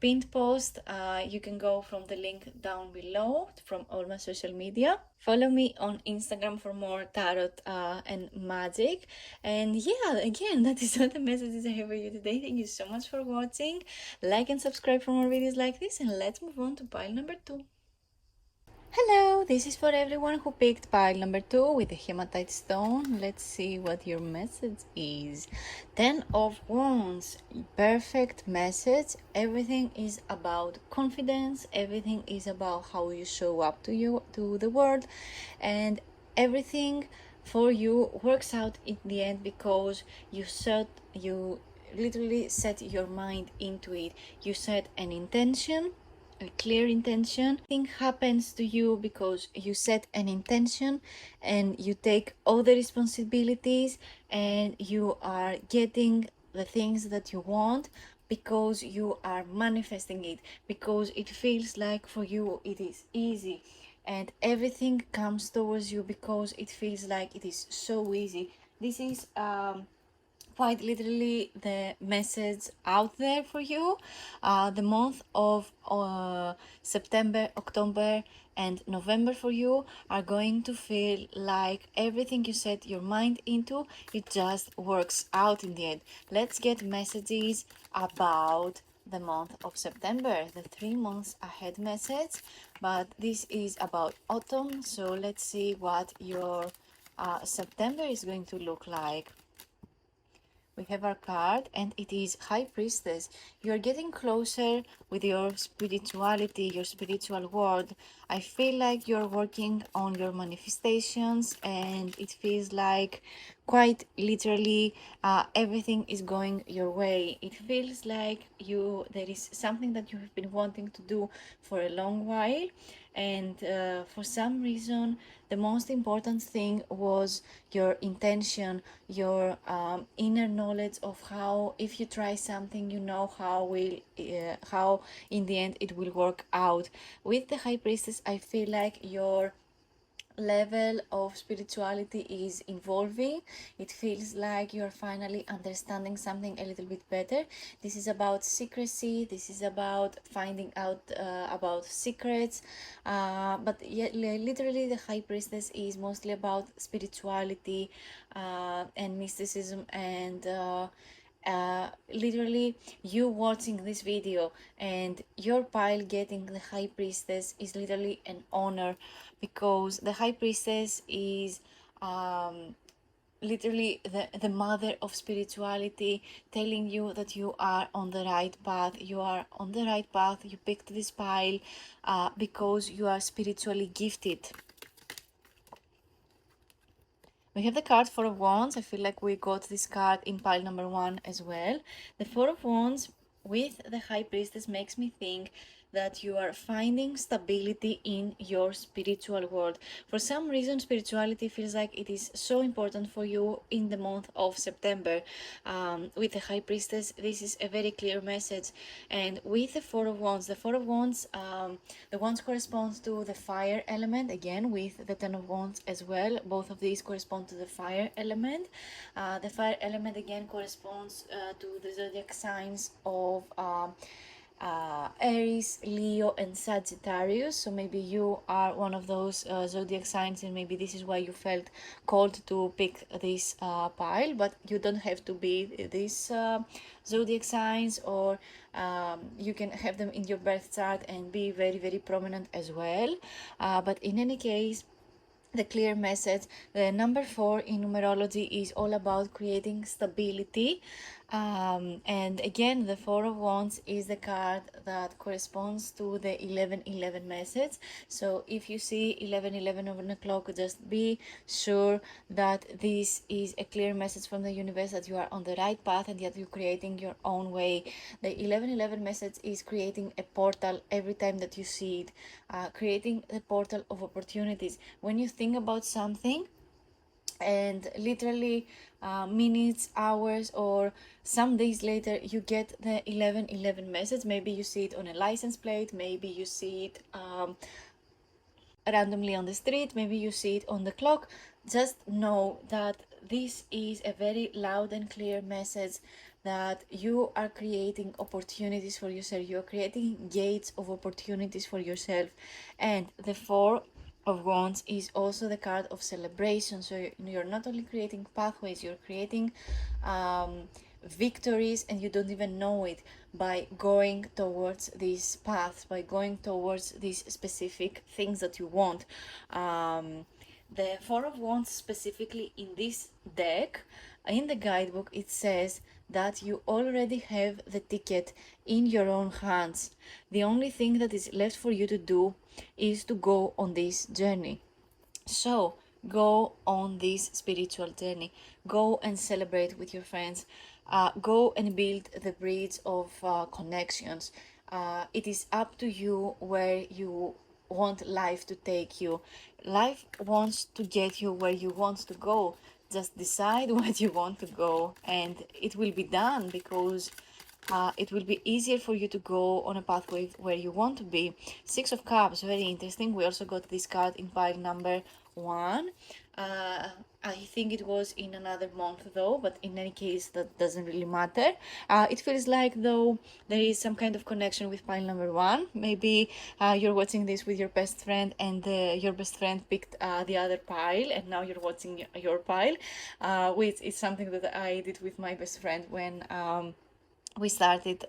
pinned post. You can go from the link down below from all my social media. Follow me on Instagram for more tarot and magic. And yeah, again, that is all the messages I have for you today. Thank you so much for watching. Like and subscribe for more videos like this, and let's move on to pile number 2. Hello, this is for everyone who picked pile number 2 with the hematite stone. Let's see what your message is. 10 of Wands, perfect message. Everything is about confidence. Everything is about how you show up to the world, and everything for you works out in the end because you literally set your mind into it. You set an intention, a clear intention. Thing happens to you because you set an intention and you take all the responsibilities, and you are getting the things that you want because you are manifesting it, because it feels like for you it is easy, and everything comes towards you because it feels like it is so easy. This is quite literally the message out there for you. The month of September, October, and November for you are going to feel like everything you set your mind into, it just works out in the end. Let's get messages about the month of September, the 3 months ahead message, but this is about autumn, so let's see what your September is going to look like. We have our card, and it is High Priestess. You are getting closer with your spirituality, your spiritual world. I feel like you're working on your manifestations, and it feels like quite literally everything is going your way. It feels like there is something that you have been wanting to do for a long while, and for some reason the most important thing was your intention, your inner knowledge of how, if you try something, you know how in the end it will work out. With the High Priestess, I feel like your level of spirituality is evolving. It feels like you're finally understanding something a little bit better. This is about secrecy, this is about finding out about secrets, but literally the High Priestess is mostly about spirituality and mysticism, and literally you watching this video and your pile getting the High Priestess is literally an honor, because the High Priestess is literally the mother of spirituality, telling you that you are on the right path. You are on the right path. You picked this pile because you are spiritually gifted. We have the card Four of Wands. I feel like we got this card in pile number 1 as well. The Four of Wands with the High Priestess makes me think that you are finding stability in your spiritual world. For some reason, spirituality feels like it is so important for you in the month of September. With the High Priestess, this is a very clear message. And with the Four of Wands, the Wands corresponds to the fire element, again with the Ten of Wands as well. Both of these correspond to the fire element. The fire element again corresponds to the zodiac signs of Aries, Leo, and Sagittarius. So maybe you are one of those zodiac signs, and maybe this is why you felt called to pick this pile. But you don't have to be these zodiac signs, or you can have them in your birth chart and be very, very prominent as well. But in any case, the clear message, the number 4 in numerology is all about creating stability. And again, the Four of Wands is the card that corresponds to the 11-11 message. So if you see 11-11 on the clock, just be sure that this is a clear message from the universe that you are on the right path and that you're creating your own way. The 11-11 message is creating a portal every time that you see it, creating the portal of opportunities. When you think about something, and literally minutes, hours, or some days later you get the 11-11 message. Maybe you see it on a license plate, maybe you see it randomly on the street, maybe you see it on the clock. Just know that this is a very loud and clear message that you are creating opportunities for yourself. You are creating gates of opportunities for yourself. And the Four of Wands is also the card of celebration. So you're not only creating pathways, you're creating victories, and you don't even know it, by going towards these paths, by going towards these specific things that you want. The Four of Wands, specifically in this deck, in the guidebook, it says that you already have the ticket in your own hands. The only thing that is left for you to do is to go on this journey. So go on this spiritual journey. Go and celebrate with your friends. Go and build the bridge of connections. It is up to you where you want life to take you. Life wants to get you where you want to go. Just decide where you want to go, and it will be done, because it will be easier for you to go on a pathway where you want to be. Six of Cups, very interesting. We also got this card in pile number 1. I think it was in another month though, but in any case that doesn't really matter. It feels like though there is some kind of connection with pile number 1. Maybe you're watching this with your best friend, and your best friend picked the other pile, and now you're watching your pile, which is something that I did with my best friend when we started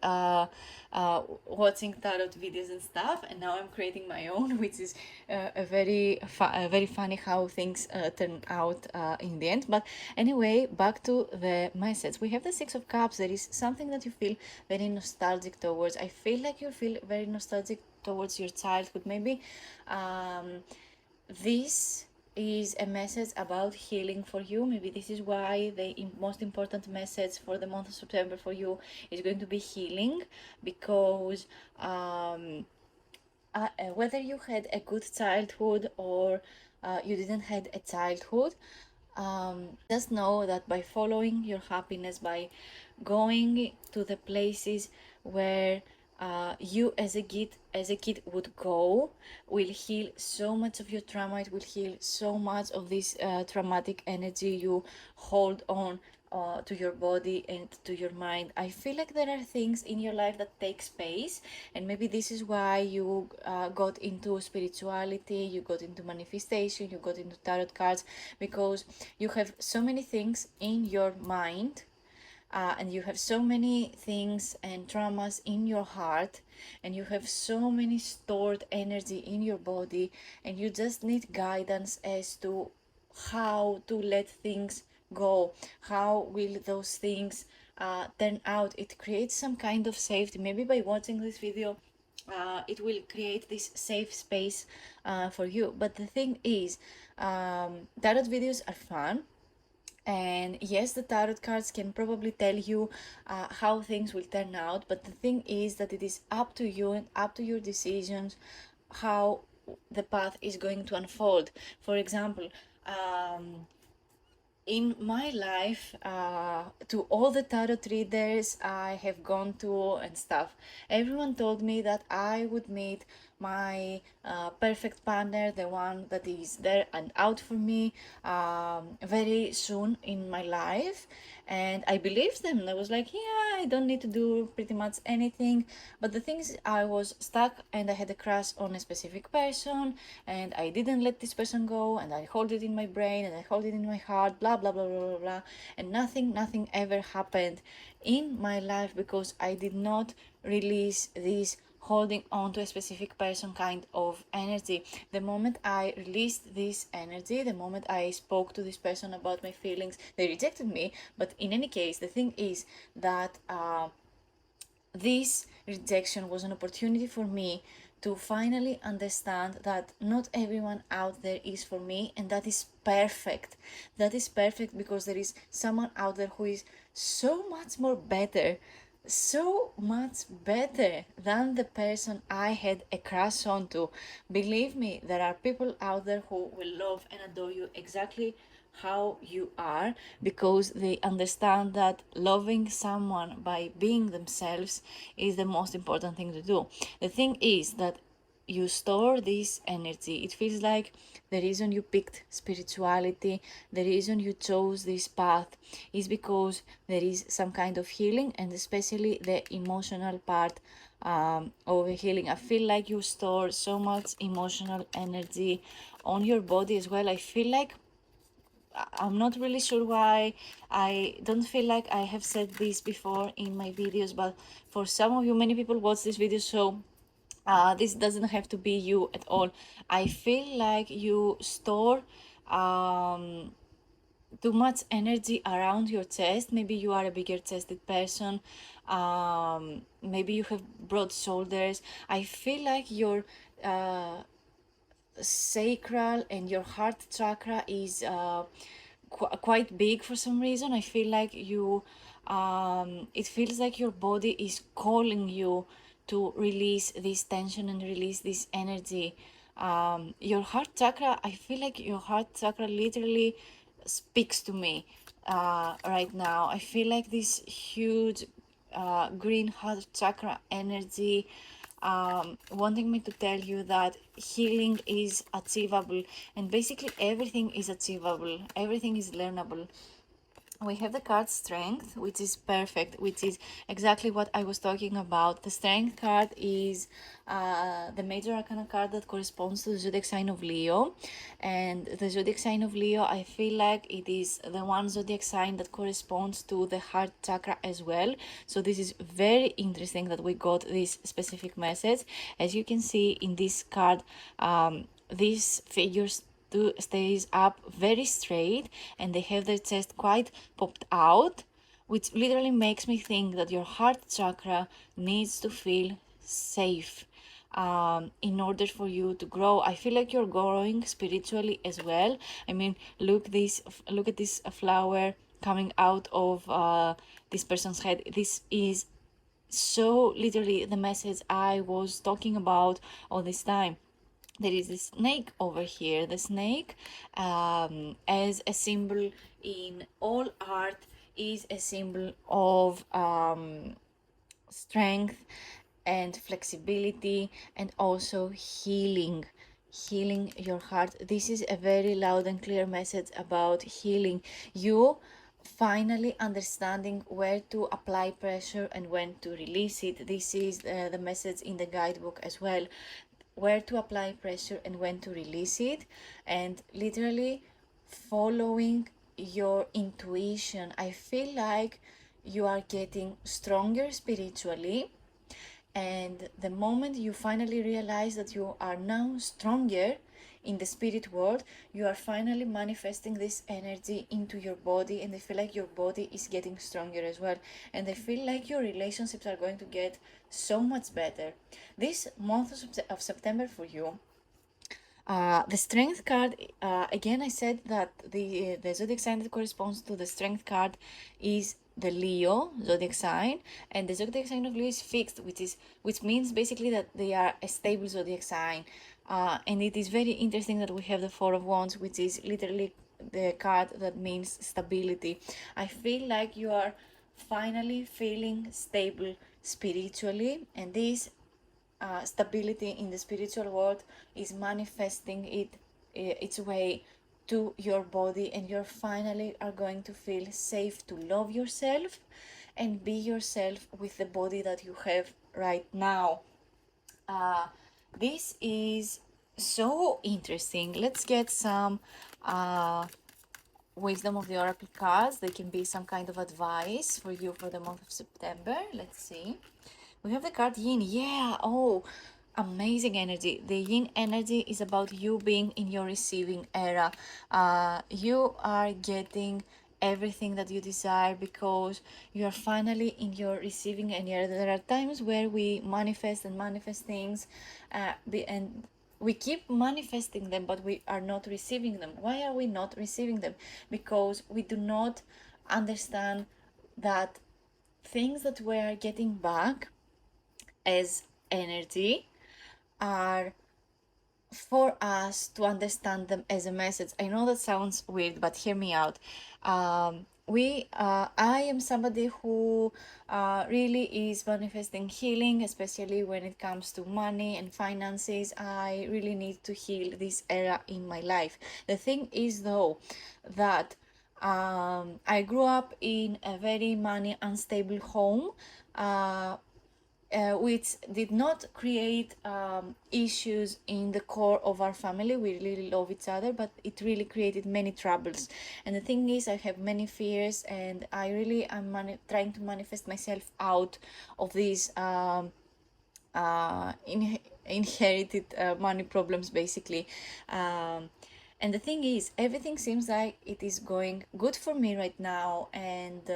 watching tarot videos and stuff, and now I'm creating my own, which is very funny how things turn out in the end. But anyway, back to the message. We have the Six of Cups. There is something that you feel very nostalgic towards. I feel like you feel very nostalgic towards your childhood. Maybe this is a message about healing for you. Maybe this is why the most important message for the month of September for you is going to be healing, because whether you had a good childhood or you didn't had a childhood, just know that by following your happiness, by going to the places where you as a kid would go, will heal so much of your trauma. It will heal so much of this traumatic energy you hold on to your body and to your mind. I feel like there are things in your life that take space, and maybe this is why you got into spirituality, you got into manifestation, you got into tarot cards, because you have so many things in your mind, and you have so many things and traumas in your heart, and you have so many stored energy in your body, and you just need guidance as to how to let things go, how will those things turn out. It creates some kind of safety. Maybe by watching this video, it will create this safe space for you. But the thing is, tarot videos are fun, and yes, the tarot cards can probably tell you how things will turn out, but the thing is that it is up to you and up to your decisions how the path is going to unfold. For example, in my life, to all the tarot readers I have gone to and stuff, everyone told me that I would meet my perfect partner, the one that is there and out for me, very soon in my life. And I believed them. I was like, yeah, I don't need to do pretty much anything. But the thing is, I was stuck and I had a crush on a specific person, and I didn't let this person go, and I hold it in my brain and I hold it in my heart, blah blah blah blah blah blah, and nothing ever happened in my life because I did not release this holding on to a specific person kind of energy. The moment I released this energy, the moment I spoke to this person about my feelings, they rejected me. But in any case, the thing is that this rejection was an opportunity for me to finally understand that not everyone out there is for me, and that is perfect. That is perfect because there is someone out there who is so much more better, so much better than the person I had a crush on to. Believe me, there are people out there who will love and adore you exactly how you are, because they understand that loving someone by being themselves is the most important thing to do. The thing is that you store this energy. It feels like the reason you picked spirituality, the reason you chose this path, is because there is some kind of healing, and especially the emotional part of healing. I feel like you store so much emotional energy on your body as well. I feel like, I'm not really sure why. I don't feel like I have said this before in my videos, but for some of you, many people watch this video, so this doesn't have to be you at all. I feel like you store too much energy around your chest. Maybe you are a bigger chested person. Maybe you have broad shoulders. I feel like your sacral and your heart chakra is quite big for some reason. I feel like you, it feels like your body is calling you to release this tension and release this energy. Your heart chakra, I feel like your heart chakra literally speaks to me right now. I feel like this huge green heart chakra energy wanting me to tell you that healing is achievable, and basically everything is achievable, everything is learnable. We have the card Strength, which is perfect, which is exactly what I was talking about. The Strength card is the major arcana card that corresponds to the zodiac sign of Leo. And the zodiac sign of Leo, I feel like it is the one zodiac sign that corresponds to the heart chakra as well. So this is very interesting that we got this specific message. As you can see in this card, these figures stays up very straight, and they have their chest quite popped out, which literally makes me think that your heart chakra needs to feel safe in order for you to grow. I feel like you're growing spiritually as well. I mean, look at this flower coming out of this person's head. This is so literally the message I was talking about all this time. There is a snake over here. The snake, as a symbol in all art, is a symbol of strength and flexibility, and also healing your heart. This is a very loud and clear message about healing you, finally understanding where to apply pressure and when to release it. This is the message in the guidebook as well, where to apply pressure and when to release it, and literally following your intuition. I feel like you are getting stronger spiritually, and the moment you finally realize that you are now stronger, in the spirit world, you are finally manifesting this energy into your body, and I feel like your body is getting stronger as well, and I feel like your relationships are going to get so much better. This month of September for you, the strength card, again, I said that the zodiac sign that corresponds to the strength card is the Leo zodiac sign, and the zodiac sign of Leo is fixed, which means basically that they are a stable zodiac sign. And it is very interesting that we have the Four of Wands, which is literally the card that means stability. I feel like you are finally feeling stable spiritually, and this stability in the spiritual world is manifesting its way to your body, and you're finally are going to feel safe to love yourself and be yourself with the body that you have right now. This is so interesting. Let's get some wisdom of the oracle cards. They can be some kind of advice for you for the month of September. Let's see. We have the card Yin. Yeah. Oh, amazing energy. The Yin energy is about you being in your receiving era. You are getting everything that you desire because you are finally in your receiving era. There are times where we manifest and manifest things, and we keep manifesting them, but we are not receiving them. Why are we not receiving them? Because we do not understand that things that we are getting back as energy are for us to understand them as a message. I know that sounds weird, but hear me out. I am somebody who really is manifesting healing, especially when it comes to money and finances. I really need to heal this era in my life. The thing is, though, that I grew up in a very money unstable home. Which did not create issues in the core of our family. We really love each other, but it really created many troubles. And the thing is, I have many fears, and I really am trying to manifest myself out of these inherited money problems, basically. And the thing is, everything seems like it is going good for me right now, and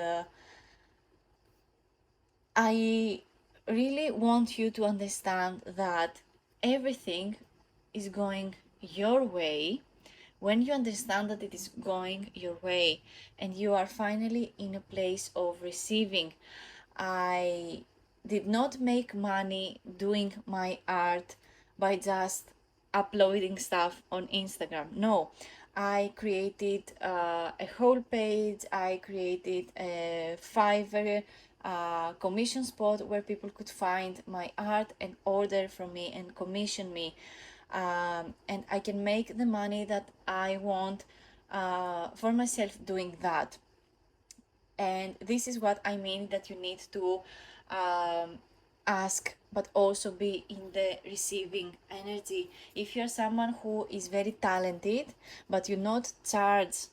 I really want you to understand that everything is going your way when you understand that it is going your way and you are finally in a place of receiving. I did not make money doing my art by just uploading stuff on Instagram. No, I created a whole page. I created a Fiverr commission spot where people could find my art and order from me and commission me. And I can make the money that I want for myself doing that. And this is what I mean, that you need to ask but also be in the receiving energy. If you're someone who is very talented but you not charge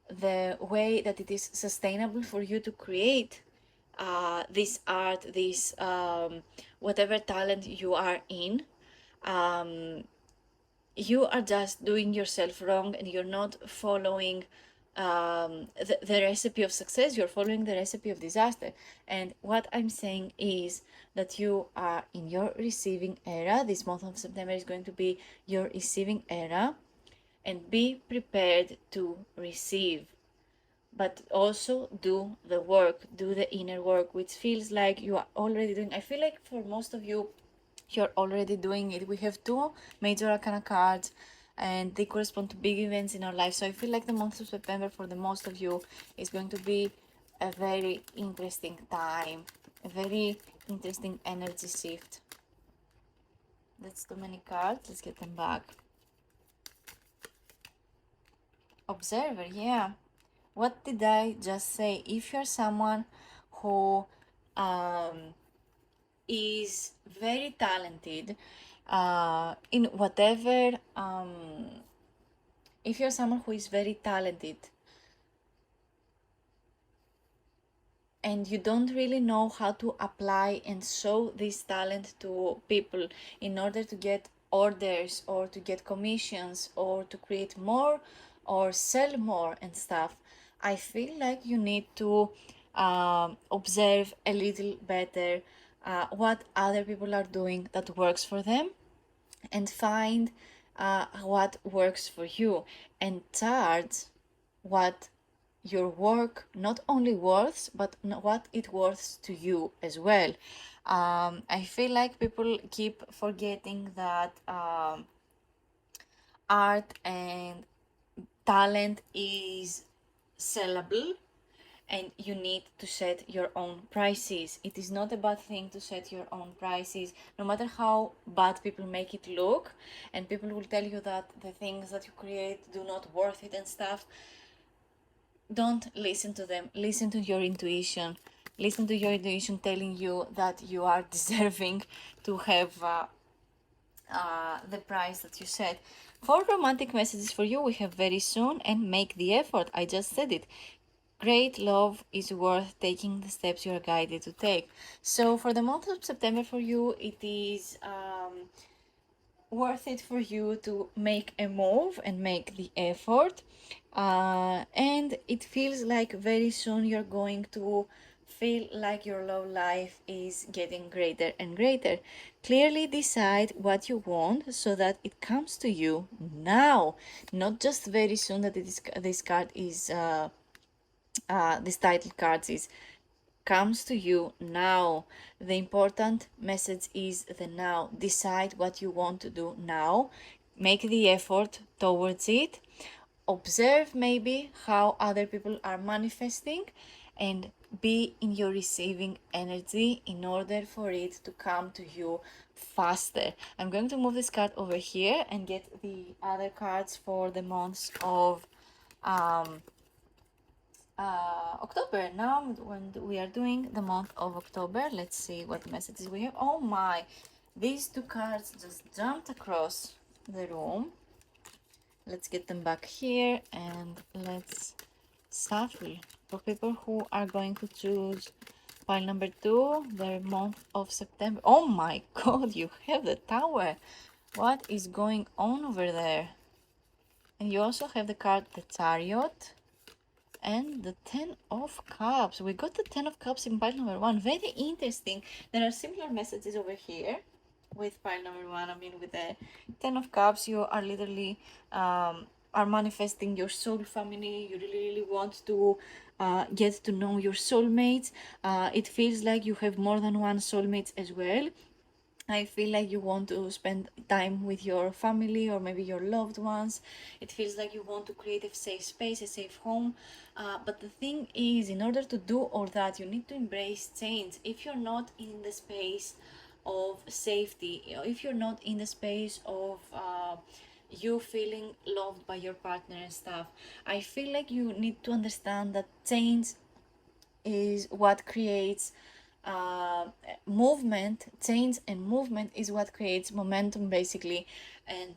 the way that it is sustainable for you to create this art, this whatever talent you are in, you are just doing yourself wrong, and you're not following the recipe of success. You're following the recipe of disaster. And what I'm saying is that you are in your receiving era. This month of September is going to be your receiving era, and be prepared to receive, but also do the work, do the inner work, which feels like you are already doing. I feel like for most of you, you're already doing it. We have two major arcana cards, and they correspond to big events in our life. So I feel like the month of September for the most of you is going to be a very interesting time, a very interesting energy shift. That's too many cards. Let's get them back. Observer, yeah. What did I just say? If you're someone who is very talented in whatever, if you're someone who is very talented and you don't really know how to apply and show this talent to people in order to get orders or to get commissions or to create more or sell more and stuff, I feel like you need to observe a little better what other people are doing that works for them, and find what works for you, and charge what your work not only worth, but what it worth to you as well. I feel like people keep forgetting that art and talent is sellable, and you need to set your own prices. It is not a bad thing to set your own prices, no matter how bad people make it look, and people will tell you that the things that you create do not worth it and stuff. Don't listen to them. Listen to your intuition. Listen to your intuition telling you that you are deserving to have the price that you set. For romantic messages for you, we have very soon and make the effort. I just said it. Great love is worth taking the steps you are guided to take. So for the month of September for you, it is worth it for you to make a move and make the effort. And it feels like very soon you're going to feel like your love life is getting greater and greater. Clearly decide what you want so that it comes to you now, not just very soon that it is, this card is this title cards is comes to you now. The important message is the now. Decide what you want to do now. Make the effort towards it. Observe maybe how other people are manifesting, and be in your receiving energy in order for it to come to you faster. I'm going to move this card over here and get the other cards for the months of October. Now when we are doing the month of October, let's see what messages we have. Oh my, these two cards just jumped across the room. Let's get them back here and let's shuffle for people who are going to choose pile number 2, the month of September. Oh my god, you have the Tower. What is going on over there? And you also have the card the Chariot and the 10 of Cups. We got the 10 of Cups in pile number 1. Very interesting. There are similar messages over here with pile number 1. I mean, with the 10 of Cups, you are literally are manifesting your soul family. You really want to get to know your soulmates. It feels like you have more than one soulmate as well. I feel like you want to spend time with your family or maybe your loved ones. It feels like you want to create a safe space, a safe home. But the thing is, in order to do all that, you need to embrace change. If you're not in the space of safety, if you're not in the space of you feeling loved by your partner and stuff, I feel like you need to understand that change is what creates uh, movement. Change and movement is what creates momentum, basically. And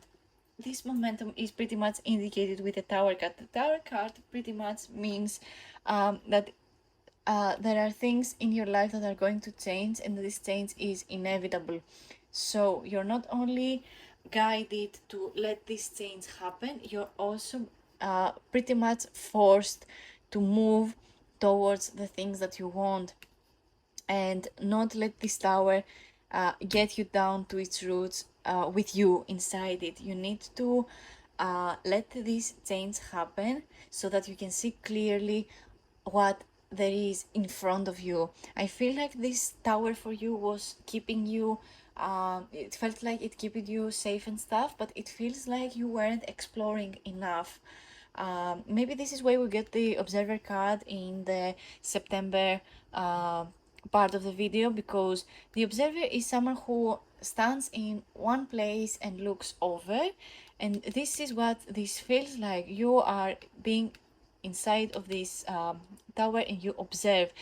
this momentum is pretty much indicated with the Tower card. The Tower card pretty much means that there are things in your life that are going to change, and this change is inevitable. So you're not only guided to let this change happen, you're also pretty much forced to move towards the things that you want, and not let this tower get you down to its roots with you inside it. You need to let this change happen so that you can see clearly what there is in front of you. I feel like this tower for you was keeping you it felt like it kept you safe and stuff, but it feels like you weren't exploring enough. Maybe this is why we get the observer card in the September part of the video, because the observer is someone who stands in one place and looks over, and this is what this feels like. You are being inside of this tower and you observe,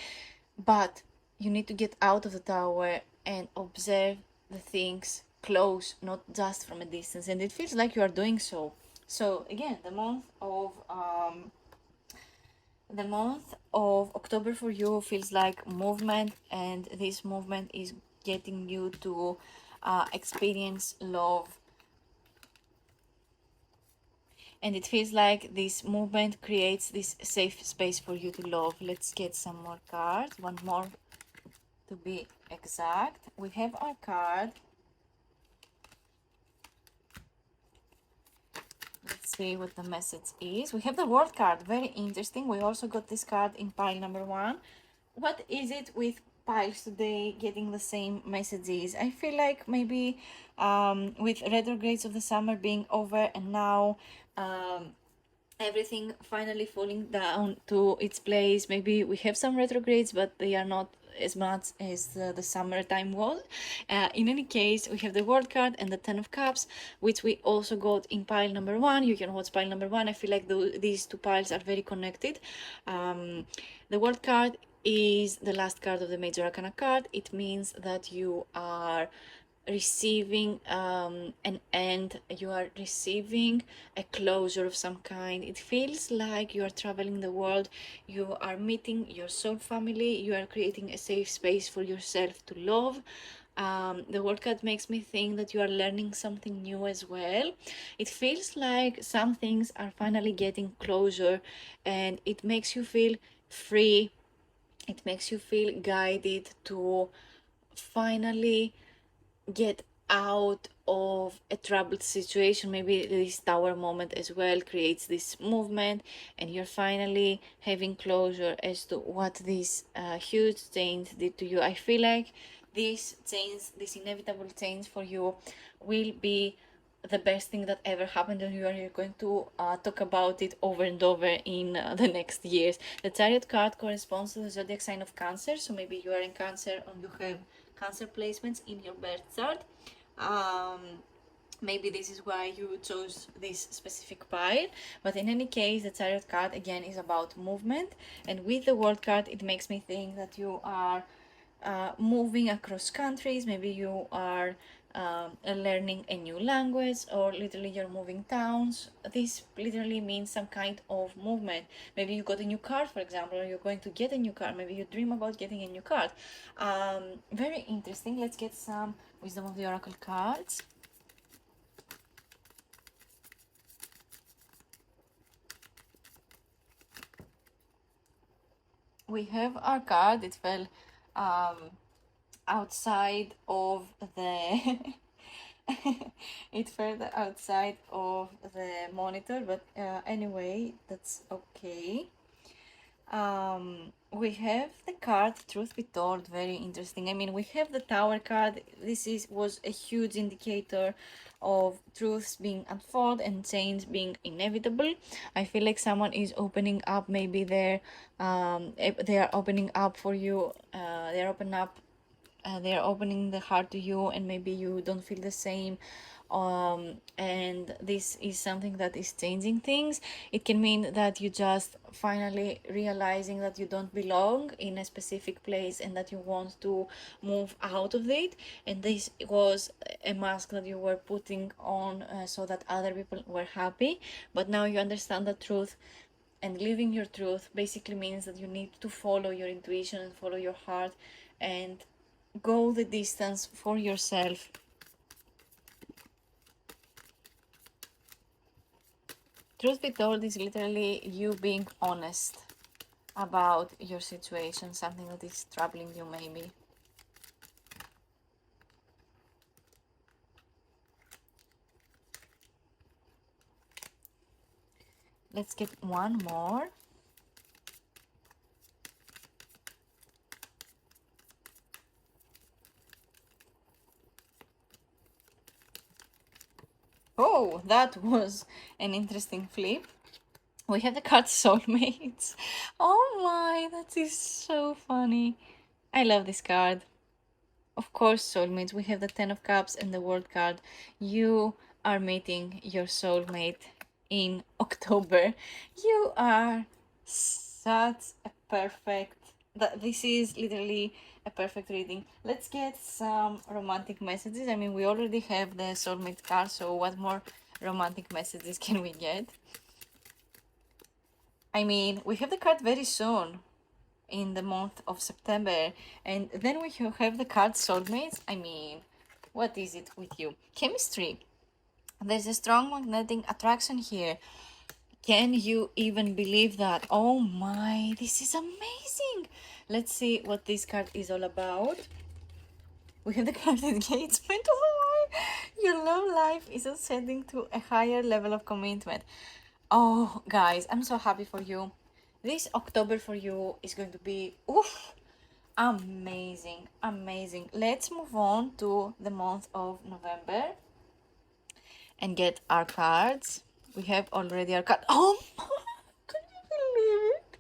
but you need to get out of the tower and observe the things close, not just from a distance, and it feels like you are doing so. So again, the month of October for you feels like movement, and this movement is getting you to experience love and it feels like this movement creates this safe space for you to love. Let's get some more cards, one more to be exact. We have our card. Let's see what the message is. We have the World card, very interesting. We also got this card in pile number 1. What is it with piles today getting the same messages? I feel like maybe with retrogrades of the summer being over, and now everything finally falling down to its place. Maybe we have some retrogrades, but they are not as much as the summertime was. In any case, we have the World card and the Ten of Cups, which we also got in pile number 1. You can watch pile number 1. I feel like these two piles are very connected. The World card is the last card of the Major Arcana card. It means that you are receiving an end, you are receiving a closure of some kind. It feels like you are traveling the world, you are meeting your soul family, you are creating a safe space for yourself to love. The World card makes me think that you are learning something new as well. It feels like some things are finally getting closure, and it makes you feel free. It makes you feel guided to finally get out of a troubled situation. Maybe this tower moment as well creates this movement, and you're finally having closure as to what this huge change did to you. I feel like this change, this inevitable change for you, will be the best thing that ever happened, and you are going to talk about it over and over in the next years. The Chariot card corresponds to the zodiac sign of Cancer, so maybe you are in Cancer and you have Cancer placements in your birth chart. Maybe this is why you chose this specific pile, but in any case, the Chariot card again is about movement, and with the World card it makes me think that you are moving across countries. Maybe you are learning a new language, or literally you're moving towns. This literally means some kind of movement. Maybe you got a new car, for example, or you're going to get a new car. Maybe you dream about getting a new car. Very interesting. Let's get some wisdom of the oracle cards. We have our card. It fell outside of the it fell outside of the monitor, but anyway, that's okay. We have the card Truth Be Told, very interesting. I mean, we have the Tower card. This was a huge indicator of truths being unfolded and change being inevitable. I feel like someone is opening up. Maybe they are opening up for you. They are opening the heart to you, and maybe you don't feel the same. And this is something that is changing things. It can mean that you just finally realizing that you don't belong in a specific place and that you want to move out of it, and this was a mask that you were putting on so that other people were happy, but now you understand the truth, and living your truth basically means that you need to follow your intuition and follow your heart and go the distance for yourself. Truth be told is literally you being honest about your situation, something that is troubling you maybe. Let's get one more. Oh, that was an interesting flip. We have the card Soulmates. Oh my, that is so funny. I love this card. Of course, soulmates. We have the Ten of Cups and the World card. You are meeting your soulmate in October. You are such a perfect... This is literally a perfect reading. Let's get some romantic messages. I mean, we already have the soulmate card, so what more romantic messages can we get? I mean, we have the card very soon, in the month of September, and then we have the card Soulmates. I mean, what is it with you? Chemistry. There's a strong magnetic attraction here. Can you even believe that? Oh my, this is amazing. Let's see what this card is all about. We have the card engagement. Oh, your love life is ascending to a higher level of commitment. Oh, guys, I'm so happy for you. This October for you is going to be oof, amazing, amazing. Let's move on to the month of November and get our cards. We have already our card. Oh, can you believe it?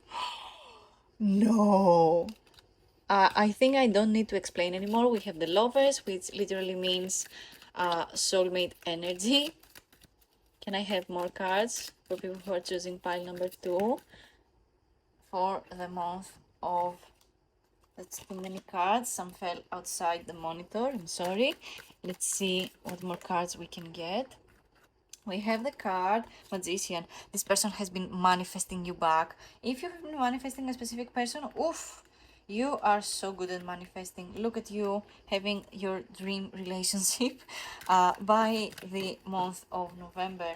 No. I think I don't need to explain anymore. We have the lovers, which literally means soulmate energy. Can I have more cards for people who are choosing pile number 2 for the month of... That's too many cards. Some fell outside the monitor. I'm sorry. Let's see what more cards we can get. We have the card Magician. This person has been manifesting you back. If you have been manifesting a specific person, oof, you are so good at manifesting. Look at you having your dream relationship by the month of November.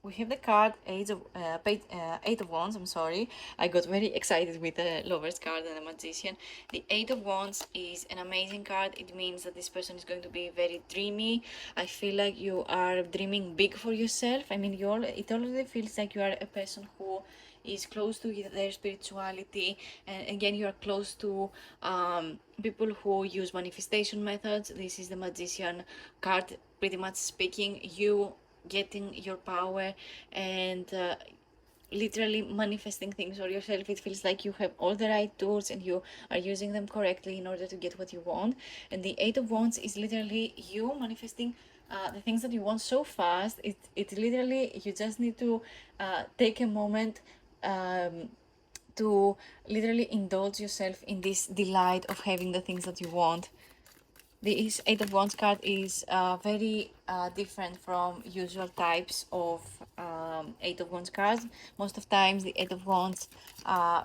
We have the card Eight of Wands. I'm sorry, I got very excited with the Lovers card and the Magician. The Eight of Wands is an amazing card. It means that this person is going to be very dreamy. I feel like you are dreaming big for yourself. I mean, it already feels like you are a person who is close to their spirituality, and again, you are close to people who use manifestation methods. This is the Magician card, pretty much speaking you getting your power and literally manifesting things for yourself. It feels like you have all the right tools and you are using them correctly in order to get what you want. And the Eight of Wands is literally you manifesting the things that you want so fast. It literally, you just need to take a moment to literally indulge yourself in this delight of having the things that you want. This Eight of Wands card is very different from usual types of Eight of Wands cards. Most of times the Eight of Wands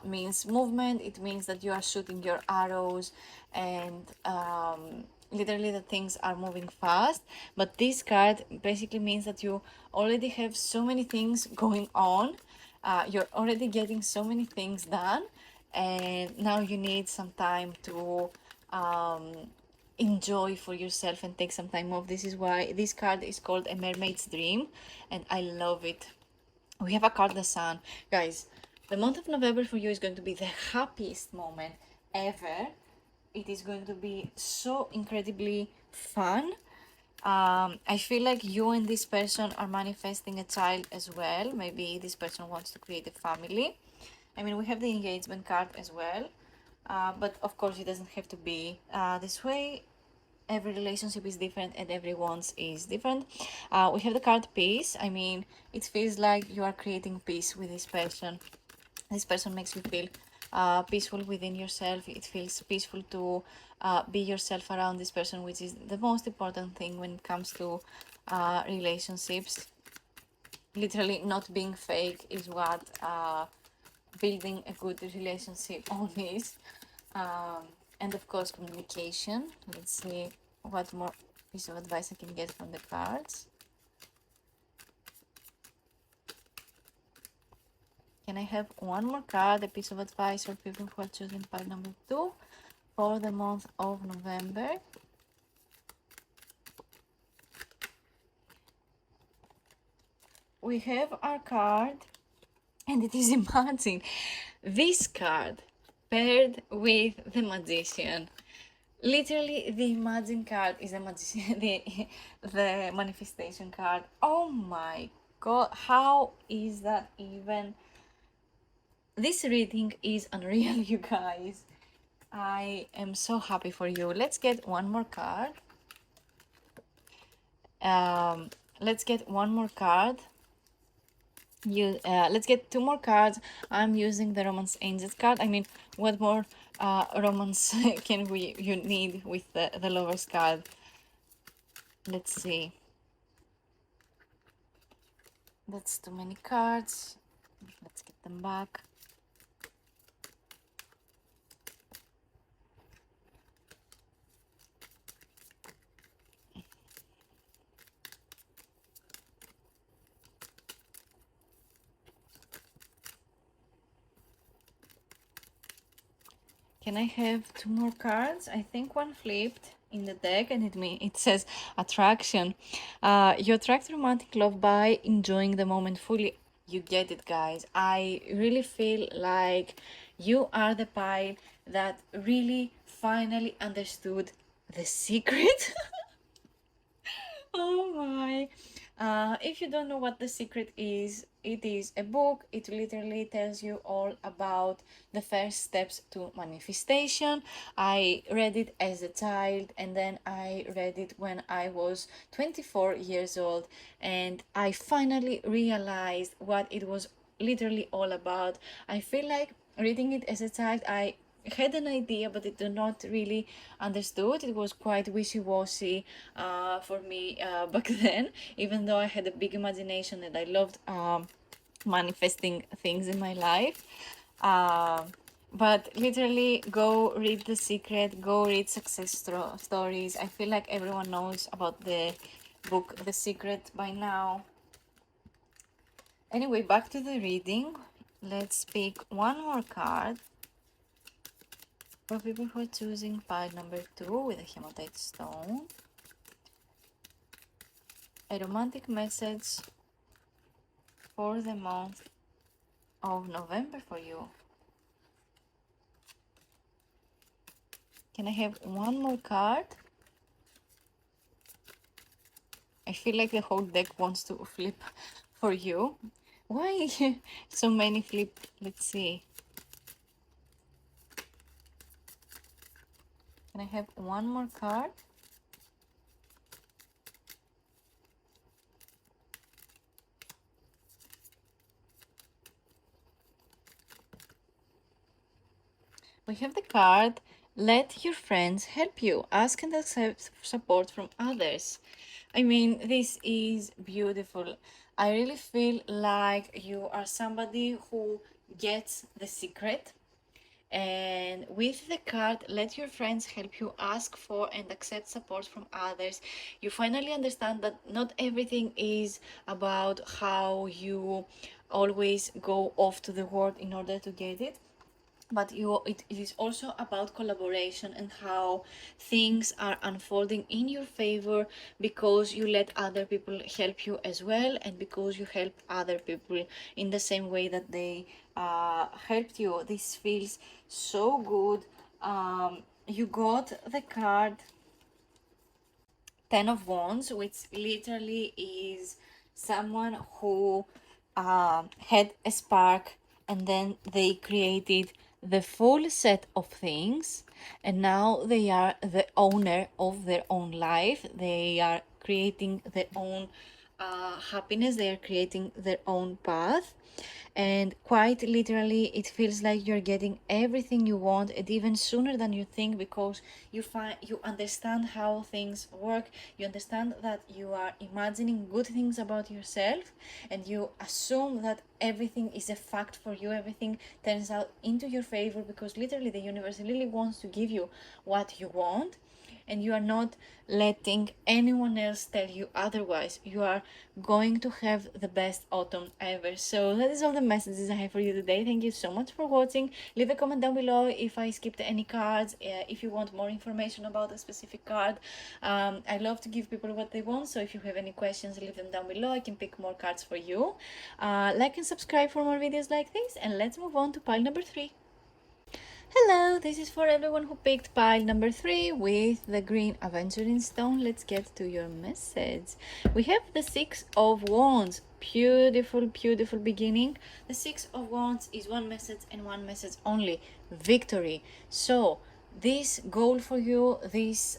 means movement. It means that you are shooting your arrows and literally the things are moving fast. But this card basically means that you already have so many things going on. You're already getting so many things done, and now you need some time to enjoy for yourself and take some time off. This is why this card is called A Mermaid's Dream, and I love it. We have a card, the Sun. Guys, the month of November for you is going to be the happiest moment ever. It is going to be so incredibly fun. I feel like you and this person are manifesting a child as well. Maybe this person wants to create a family. I mean, we have the engagement card as well. But of course, it doesn't have to be this way. Every relationship is different and everyone's is different. We have the card Peace. I mean, it feels like you are creating peace with this person. This person makes you feel peaceful within yourself. It feels peaceful to be yourself around this person, which is the most important thing when it comes to relationships. Literally, not being fake is what building a good relationship on is. And of course, communication. Let's see what more piece of advice I can get from the cards. Can I have one more card, a piece of advice for people who are choosing pile number 2 for the month of November? We have our card, and it is Imagine. This card paired with the Magician. Literally, the Imagine card is the Magician, the manifestation card. Oh my god, how is that even? This reading is unreal, you guys. I am so happy for you. Let's get one more card. Let's get one more card. Let's get 2 more cards. I'm using the Romance Angels card. I mean, what more romance can you need with the Lovers card? Let's see. That's too many cards. Let's get them back. Can I have two more cards? I think one flipped in the deck and it says attraction. You attract romantic love by enjoying the moment fully. You get it, guys. I really feel like you are the pile that really finally understood the secret. Oh my. If you don't know what The Secret is, it is a book. It literally tells you all about the first steps to manifestation. I read it as a child and then I read it when I was 24 years old, and I finally realized what it was literally all about. I feel like reading it as a child, I had an idea but it did not really understood. It was quite wishy-washy for me back then, even though I had a big imagination and I loved manifesting things in my life. But literally, go read The Secret, go read success stories. I feel like everyone knows about the book The Secret by now. Anyway, back to the reading. Let's pick one more card for people who are choosing pile number 2 with a hematite stone. A romantic message for the month of November for you. Can I have one more card? I feel like the whole deck wants to flip for you. Why so many flip? Let's see. Can I have one more card? We have the card, let your friends help you. Ask and accept support from others. I mean, this is beautiful. I really feel like you are somebody who gets the secret. And with the card, let your friends help you, ask for and accept support from others. You finally understand that not everything is about how you always go off to the world in order to get it, but it is also about collaboration and how things are unfolding in your favor because you let other people help you as well, and because you help other people in the same way that they helped you. This feels so good. You got the card Ten of Wands, which literally is someone who had a spark and then they created the full set of things, and now they are the owner of their own life. They are creating their own happiness, they are creating their own path, and quite literally it feels like you're getting everything you want, and even sooner than you think, because you understand how things work. You understand that you are imagining good things about yourself, and you assume that everything is a fact for you. Everything turns out into your favor because literally the universe really wants to give you what you want, and you are not letting anyone else tell you otherwise. You are going to have the best autumn ever. So that is all the messages I have for you today. Thank you so much for watching. Leave a comment down below if I skipped any cards, if you want more information about a specific card. I love to give people what they want, so if you have any questions, leave them down below. I can pick more cards for you. Like and subscribe for more videos like this, and let's move on to pile number 3. Hello, this is for everyone who picked pile number 3 with the green aventuring stone. Let's get to your message. We have the Six of Wands. Beautiful, beautiful beginning. The Six of Wands is one message and one message only: victory. So this goal for you, this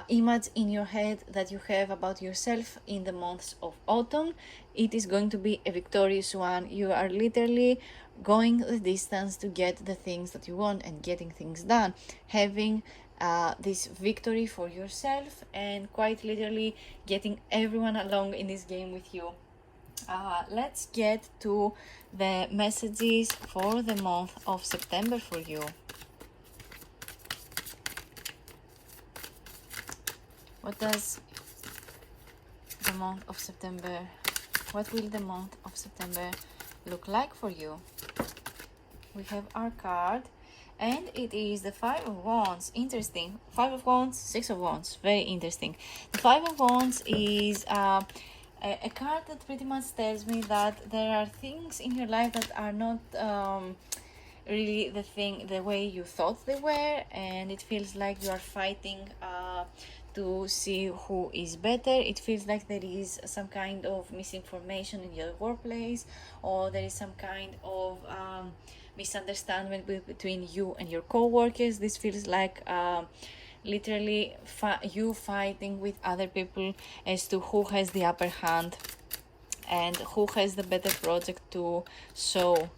image in your head that you have about yourself in the months of autumn, it is going to be a victorious one. You are literally going the distance to get the things that you want and getting things done, having this victory for yourself, and quite literally getting everyone along in this game with you. Let's get to the messages for the month of September for you. What does the month of September, what will the month of September look like for you? We have our card, And it is the Five of Wands. Interesting. Five of Wands, Six of Wands. Very interesting. The Five of Wands is a card that pretty much tells me that there are things in your life that are not really the way you thought they were, and it feels like you are fighting to see who is better. It feels like there is some kind of misinformation in your workplace, or there is some kind of misunderstanding between you and your co-workers. This feels like literally you fighting with other people as to who has the upper hand and who has the better project to show.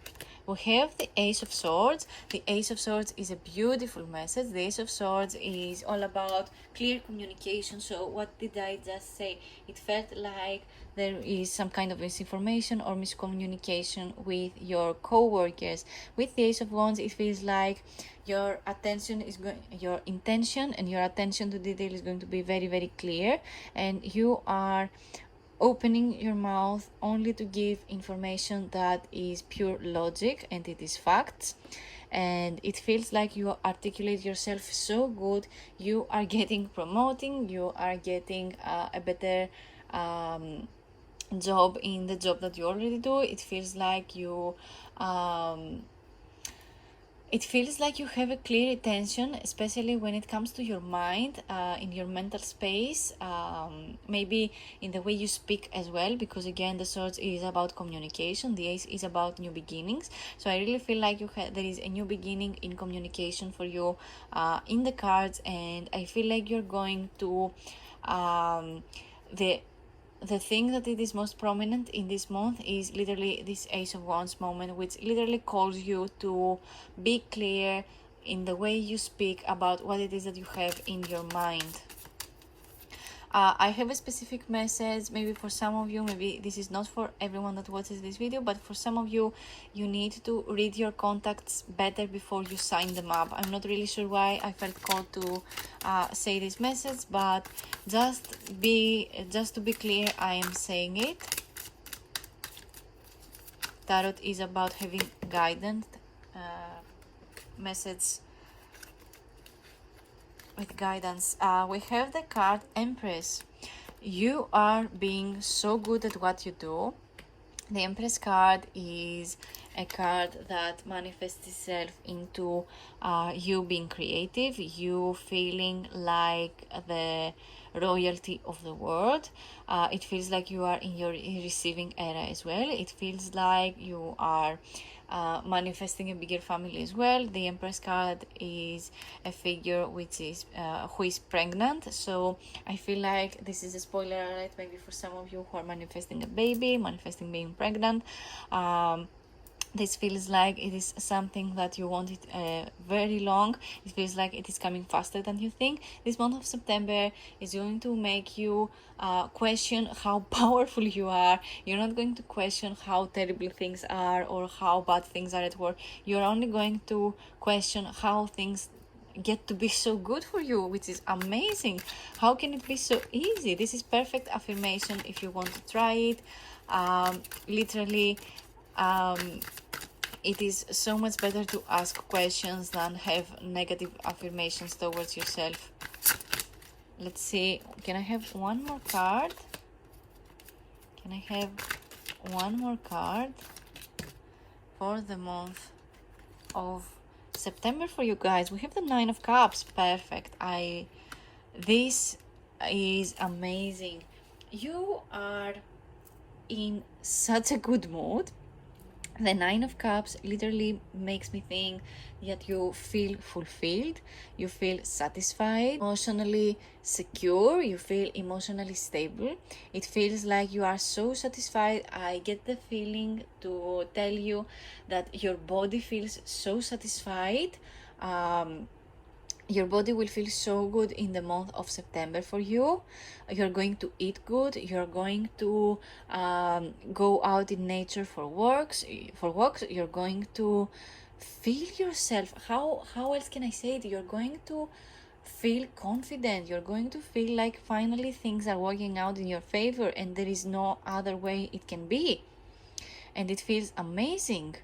We have the Ace of Swords. The Ace of Swords is a beautiful message. The Ace of Swords is all about clear communication. So what did I just say? It felt like there is some kind of misinformation or miscommunication with your co-workers. With the Ace of Wands, it feels like your attention is going, your intention and your attention to detail is going to be very, very clear, and you are opening your mouth only to give information that is pure logic and it is facts. And it feels like you articulate yourself so good. You are getting promoting, you are getting a better job in the job that you already do. It feels like you have a clear attention, especially when it comes to your mind, in your mental space, maybe in the way you speak as well, because again, the Swords is about communication, the Ace is about new beginnings. So I really feel like there is a new beginning in communication for you in the cards, and I feel like you're going to the thing that it is most prominent in this month is literally this Ace of Wands moment, which literally calls you to be clear in the way you speak about what it is that you have in your mind. I have a specific message, maybe for some of you, maybe this is not for everyone that watches this video, but for some of you, you need to read your contacts better before you sign them up. I'm not really sure why I felt called to say this message, but just to be clear, I am saying it. Tarot is about having guidance, message with guidance. We have the card Empress. You are being so good at what you do. The Empress card is a card that manifests itself into you being creative, you feeling like the royalty of the world. It feels like you are in your receiving era as well. It feels like you are manifesting a bigger family as well. The Empress card is a figure which is who is pregnant, so I feel like this is a spoiler alert maybe for some of you who are manifesting a baby, manifesting being pregnant. This feels like it is something that you wanted very long. It feels like it is coming faster than you think. This month of September is going to make you question how powerful you are. You're not going to question how terrible things are or how bad things are at work. You're only going to question how things get to be so good for you, which is amazing. How can it be so easy? This is perfect affirmation if you want to try it. Literally, it is so much better to ask questions than have negative affirmations towards yourself. Let's see, can I have one more card? Can I have one more card for the month of September for you guys? We have the Nine of Cups. Perfect. This is amazing. You are in such a good mood. The Nine of Cups literally makes me think that you feel fulfilled, you feel satisfied, emotionally secure, you feel emotionally stable. It feels like you are so satisfied. I get the feeling to tell you that your body feels so satisfied. Your body will feel so good in the month of September for you. You're going to eat good. You're going to go out in nature for walks. You're going to feel yourself. How else can I say it? You're going to feel confident. You're going to feel like finally things are working out in your favor, and there is no other way it can be. And it feels amazing.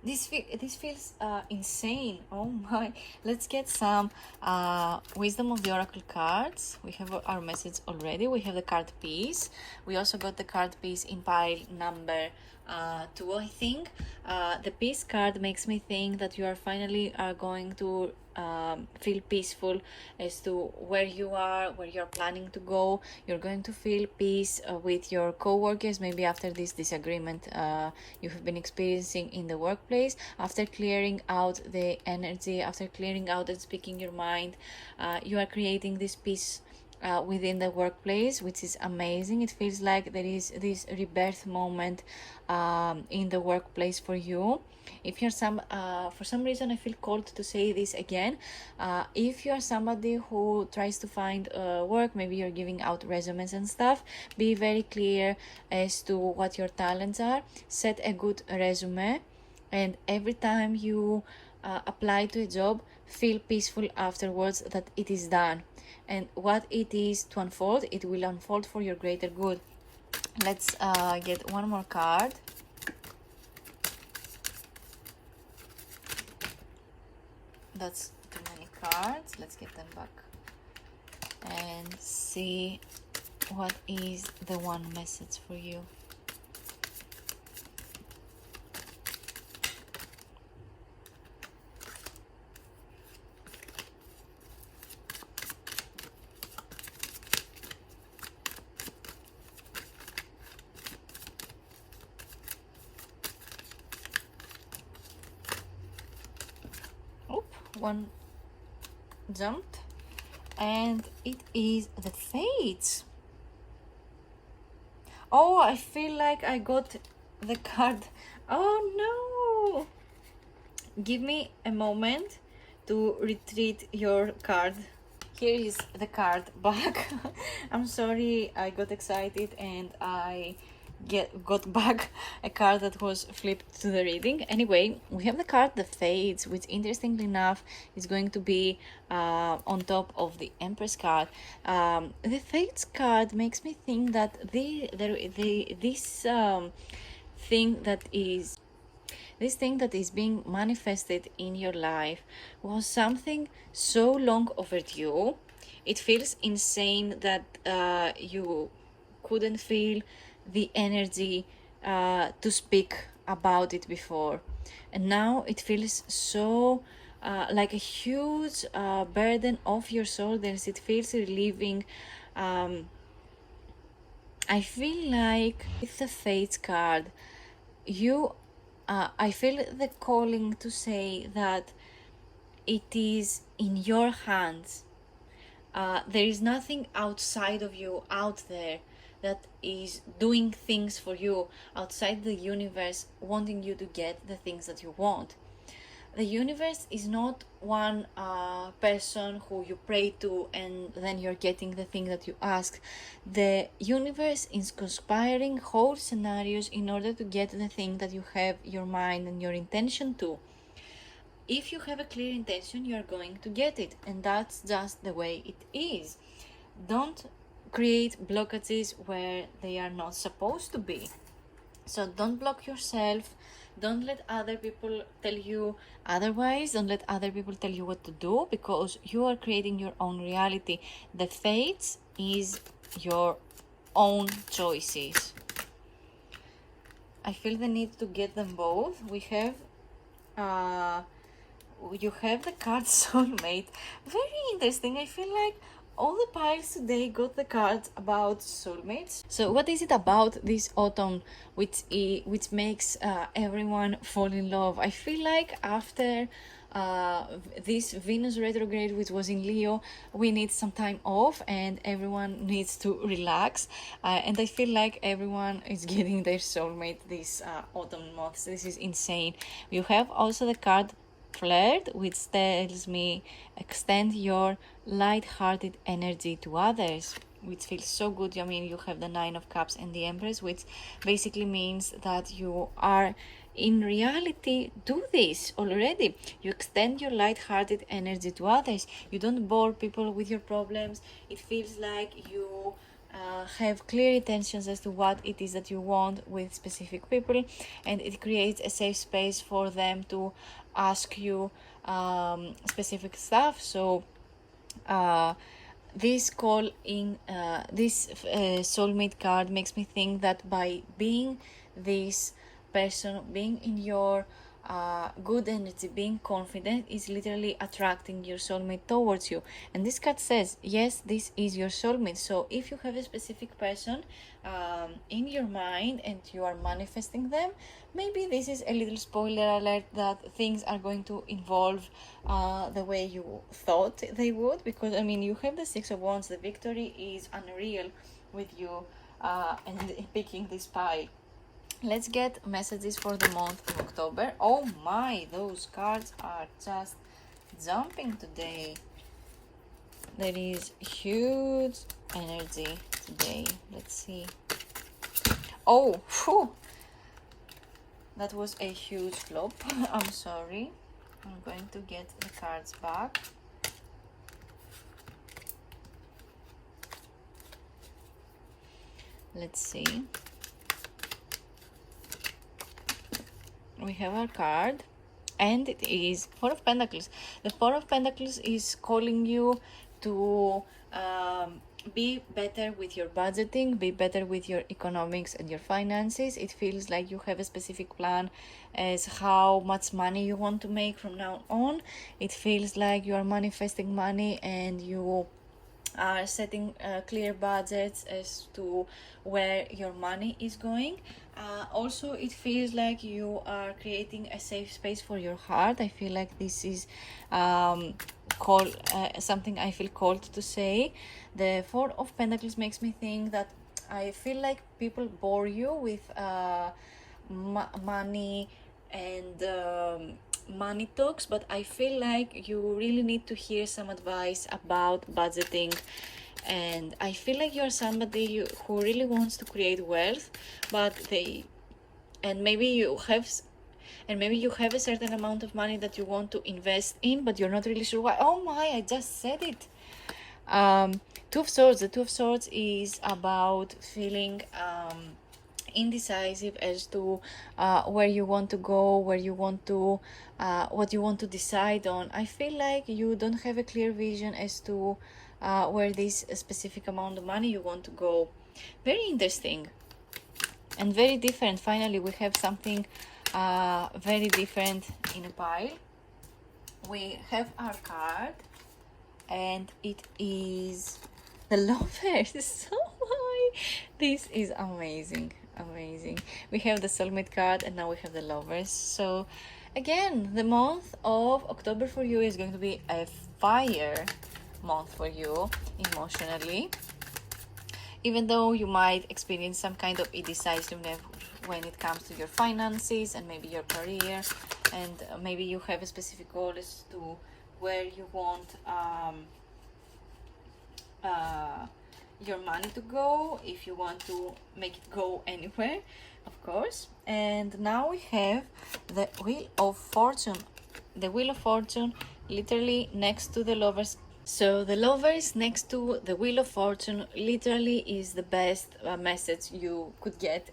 This feels insane. Oh my. Let's get some wisdom of the oracle cards. We have our message already. We have the card piece. We also got the card piece in pile number 2, I think. The peace card makes me think that you are finally going to feel peaceful as to where you are, where you're planning to go. You're going to feel peace with your co-workers, maybe after this disagreement you have been experiencing in the workplace. After clearing out the energy, after clearing out and speaking your mind, you are creating this peace within the workplace, which is amazing. It feels like there is this rebirth moment in the workplace for you. If you're for some reason I feel called to say this again, if you are somebody who tries to find work, maybe you're giving out resumes and stuff, be very clear as to what your talents are. Set a good resume, and every time you apply to a job, feel peaceful afterwards that it is done, and what it is to unfold, it will unfold for your greater good. Let's get one more card. That's too many cards. Let's get them back and see what is the one message for you. One jumped, and it is the Fates. Oh, I feel like I got the card. Oh no! Give me a moment to retrieve your card. Here is the card back. I'm sorry, I got excited and I got back a card that was flipped to the reading. Anyway, we have the card the Fates, which interestingly enough is going to be on top of the Empress card. The Fates card makes me think that this thing that is being manifested in your life was something so long overdue. It feels insane that you couldn't feel the energy to speak about it before, and now it feels so like a huge burden off your shoulders. It feels relieving. I feel like with the Fates card, I feel the calling to say that it is in your hands. There is nothing outside of you out there that is doing things for you, outside the universe wanting you to get the things that you want. The universe is not one person who you pray to and then you're getting the thing that you ask. The universe is conspiring whole scenarios in order to get the thing that you have your mind and your intention to. If you have a clear intention, you are going to get it, and that's just the way it is. Don't create blockages where they are not supposed to be. So don't block yourself. Don't let other people tell you otherwise. Don't let other people tell you what to do, because you are creating your own reality. The Fates is your own choices. I feel the need to get them both. We have you have the card Soulmate. Very interesting. I feel like all the piles today got the cards about soulmates. So what is it about this autumn which makes everyone fall in love? I feel like after this Venus retrograde, which was in Leo, we need some time off and everyone needs to relax, and I feel like everyone is getting their soulmate this autumn months. This is insane. You have also the card Flirt, which tells me extend your light-hearted energy to others, which feels so good. I mean, you have the Nine of Cups and the Empress, which basically means that you are in reality do this already. You extend your light-hearted energy to others. You don't bore people with your problems. It feels like you have clear intentions as to what it is that you want with specific people, and it creates a safe space for them to ask you specific stuff. So this call in this soulmate card makes me think that by being this person, being in your good energy, being confident, is literally attracting your soulmate towards you. And this card says, yes, this is your soulmate. So if you have a specific person in your mind and you are manifesting them, maybe this is a little spoiler alert that things are going to involve the way you thought they would, because I mean, you have the Six of Wands. The victory is unreal with you and picking this pile. Let's get messages for the month of October. Oh my, those cards are just jumping today. There is huge energy today. Let's see. Oh, whew. That was a huge flop. I'm sorry. I'm going to get the cards back. Let's see. We have our card, and it is Four of Pentacles. The Four of Pentacles is calling you to be better with your budgeting, be better with your economics and your finances. It feels like you have a specific plan as how much money you want to make from now on. It feels like you are manifesting money and you are setting clear budgets as to where your money is going. Also, it feels like you are creating a safe space for your heart. I feel like this is something I feel called to say. The Four of Pentacles makes me think that I feel like people bore you with money and money talks, but I feel like you really need to hear some advice about budgeting. And I feel like you're somebody who really wants to create wealth, but maybe you have a certain amount of money that you want to invest in, but you're not really sure why. Oh my, I just said it. Two of Swords. The Two of Swords is about feeling indecisive as to where you want to go, where you want to what you want to decide on. I feel like you don't have a clear vision as to where this specific amount of money you want to go. Very interesting and very different. Finally, we have something very different in a pile. We have our card, and it is the Lovers. Oh my, this is amazing. We have the Soulmate card, and now we have the Lovers. So again, the month of October for you is going to be a fire month for you emotionally, even though you might experience some kind of indecisiveness when it comes to your finances and maybe your career, and maybe you have a specific goal as to where you want your money to go, if you want to make it go anywhere, of course. And now we have the Wheel of Fortune. The Wheel of Fortune literally next to the Lovers. So the Lovers next to the Wheel of Fortune literally is the best message you could get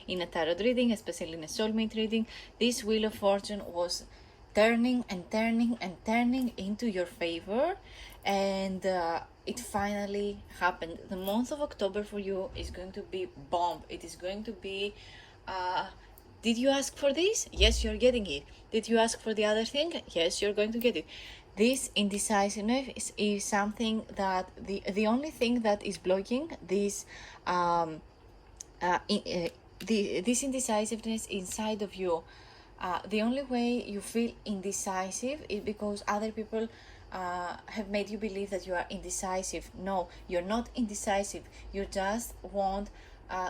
in a tarot reading, especially in a soulmate reading. This Wheel of Fortune was turning and turning and turning into your favor, and it finally happened. The month of October for you is going to be bomb. It is going to be did you ask for this? Yes, you're getting it. Did you ask for the other thing? Yes, you're going to get it. This indecisiveness is something that the only thing that is blocking this this indecisiveness inside of you. The only way you feel indecisive is because other people have made you believe that you are indecisive. No, you're not indecisive. You just want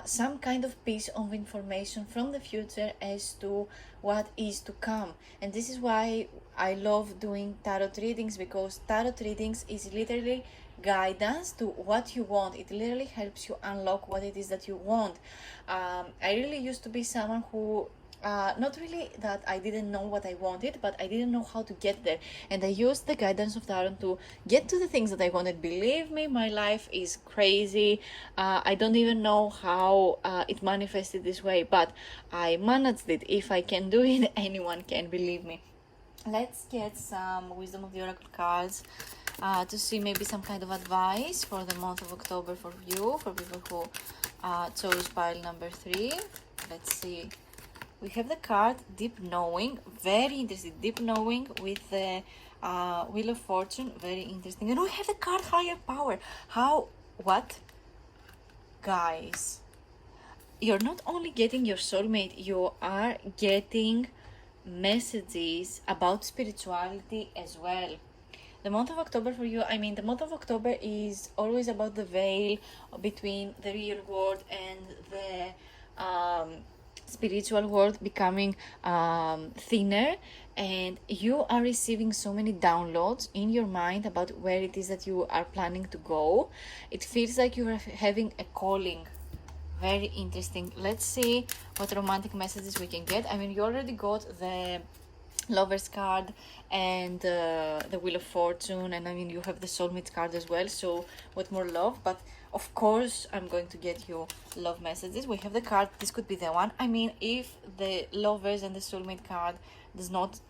some kind of piece of information from the future as to what is to come. And this is why I love doing tarot readings, because tarot readings is literally guidance to what you want. It literally helps you unlock what it is that you want. I really used to be someone who not really that I didn't know what I wanted, but I didn't know how to get there. And I used the guidance of Tarot to get to the things that I wanted. Believe me, my life is crazy. I don't even know how it manifested this way, but I managed it. If I can do it, anyone can, believe me. Let's get some Wisdom of the Oracle cards to see maybe some kind of advice for the month of October for you, for people who chose pile number 3. Let's see. We have the card Deep Knowing, very interesting. Deep Knowing with the Wheel of Fortune, very interesting. And we have the card Higher Power. What? Guys, you're not only getting your soulmate, you are getting messages about spirituality as well. The month of October for you, the month of October is always about the veil between the real world and the spiritual world becoming thinner, and you are receiving so many downloads in your mind about where it is that you are planning to go. It feels like you are having a calling. Very interesting. Let's see what romantic messages we can get. You already got the Lover's card and the Wheel of Fortune, and you have the Soulmate card as well, so what more love? But of course I'm going to get you love messages. We have the card, this could be the one. If the Lovers and the Soulmate card does not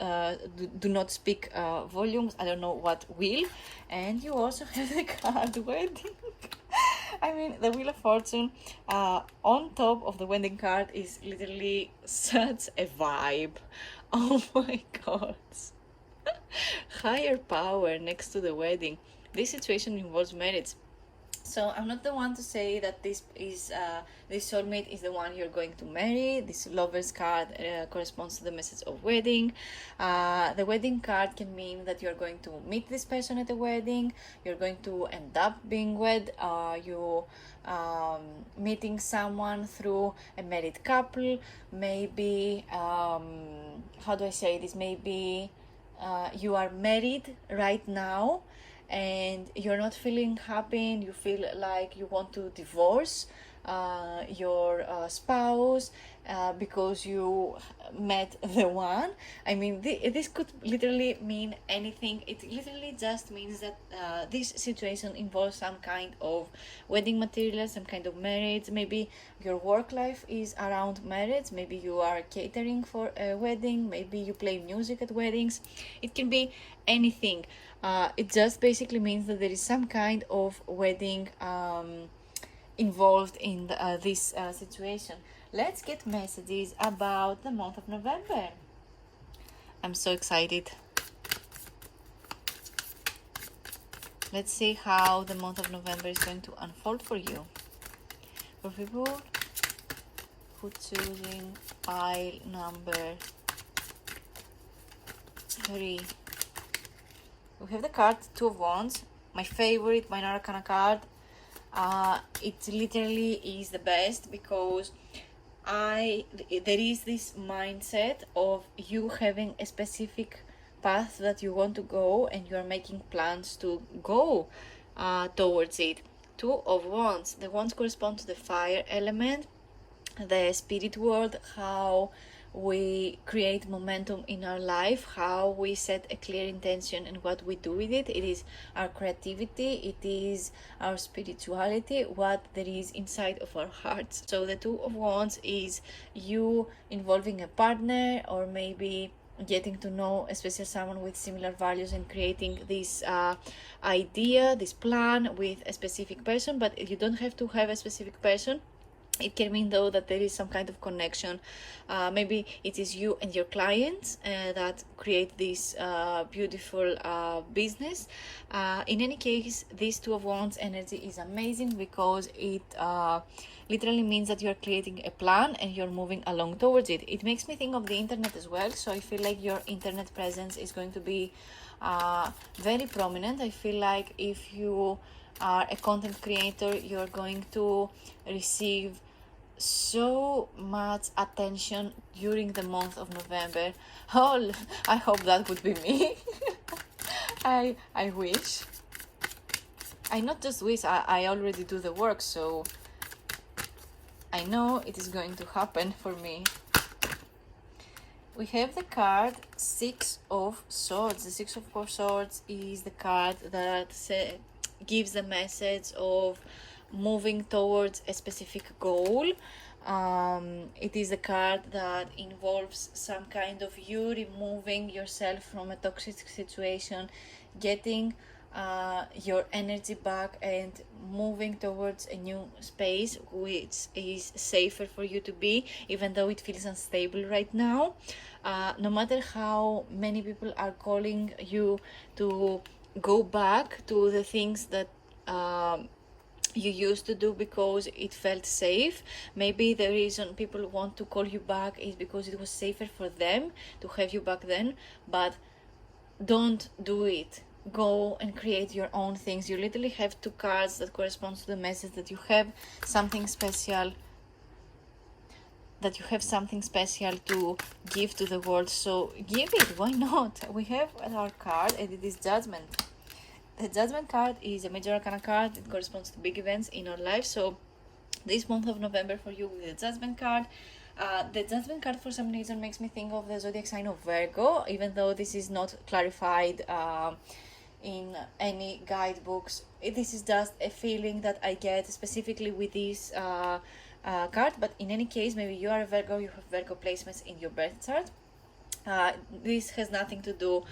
do not speak volumes, I don't know what will. And you also have the card Wedding. The Wheel of Fortune on top of the wedding card is literally such a vibe. Oh my god. Higher Power next to the wedding. This situation involves marriage. So I'm not the one to say that this soulmate is the one you're going to marry. This Lover's card corresponds to the message of wedding. The wedding card can mean that you're going to meet this person at the wedding. You're going to end up being wed. You meeting someone through a married couple. Maybe, how do I say this? Maybe you are married right now and you're not feeling happy and you feel like you want to divorce your spouse because you met the one. This could literally mean anything. It literally just means that this situation involves some kind of wedding material, some kind of marriage. Maybe your work life is around marriage. Maybe you are catering for a wedding. Maybe you play music at weddings. It can be anything. It just basically means that there is some kind of wedding involved in this situation. Let's get messages about the month of November. I'm so excited. Let's see how the month of November is going to unfold for you. For people who choosing pile number 3. We have the card Two of Wands, my favorite minor arcana card. It literally is the best because there is this mindset of you having a specific path that you want to go and you are making plans to go towards it. Two of Wands. The wands correspond to the fire element, the spirit world, how we create momentum in our life, how we set a clear intention and what we do with it. It is our creativity, it is our spirituality, what there is inside of our hearts. So the Two of Wands is you involving a partner, or maybe getting to know a special someone with similar values and creating this idea, this plan with a specific person. But you don't have to have a specific person. It can mean though that there is some kind of connection. Maybe it is you and your clients that create this beautiful business. In any case, this Two of Wands energy is amazing because it literally means that you're creating a plan and you're moving along towards it. It makes me think of the internet as well. So I feel like your internet presence is going to be very prominent. I feel like if you are a content creator, you're going to receive so much attention during the month of November. Oh, I hope that would be me. I wish. I not just wish, I already do the work, so I know it is going to happen for me. We have the card Six of Swords. The Six of Swords is the card that gives the message of moving towards a specific goal. It is a card that involves some kind of you removing yourself from a toxic situation, getting your energy back and moving towards a new space which is safer for you to be, even though it feels unstable right now. No matter how many people are calling you to go back to the things that you used to do because it felt safe. Maybe the reason people want to call you back is because it was safer for them to have you back then, but don't do it. Go and create your own things. You literally have two cards that correspond to the message that you have something special, to give to the world. So give it, why not? We have our card and it is Judgment. The Judgment card is a major arcana card. It corresponds to big events in our life. So this month of November for you with the Judgment card. The Judgment card for some reason makes me think of the zodiac sign of Virgo, even though this is not clarified in any guidebooks. This is just a feeling that I get specifically with this card. But in any case, maybe you are a Virgo, you have Virgo placements in your birth chart. This has nothing to do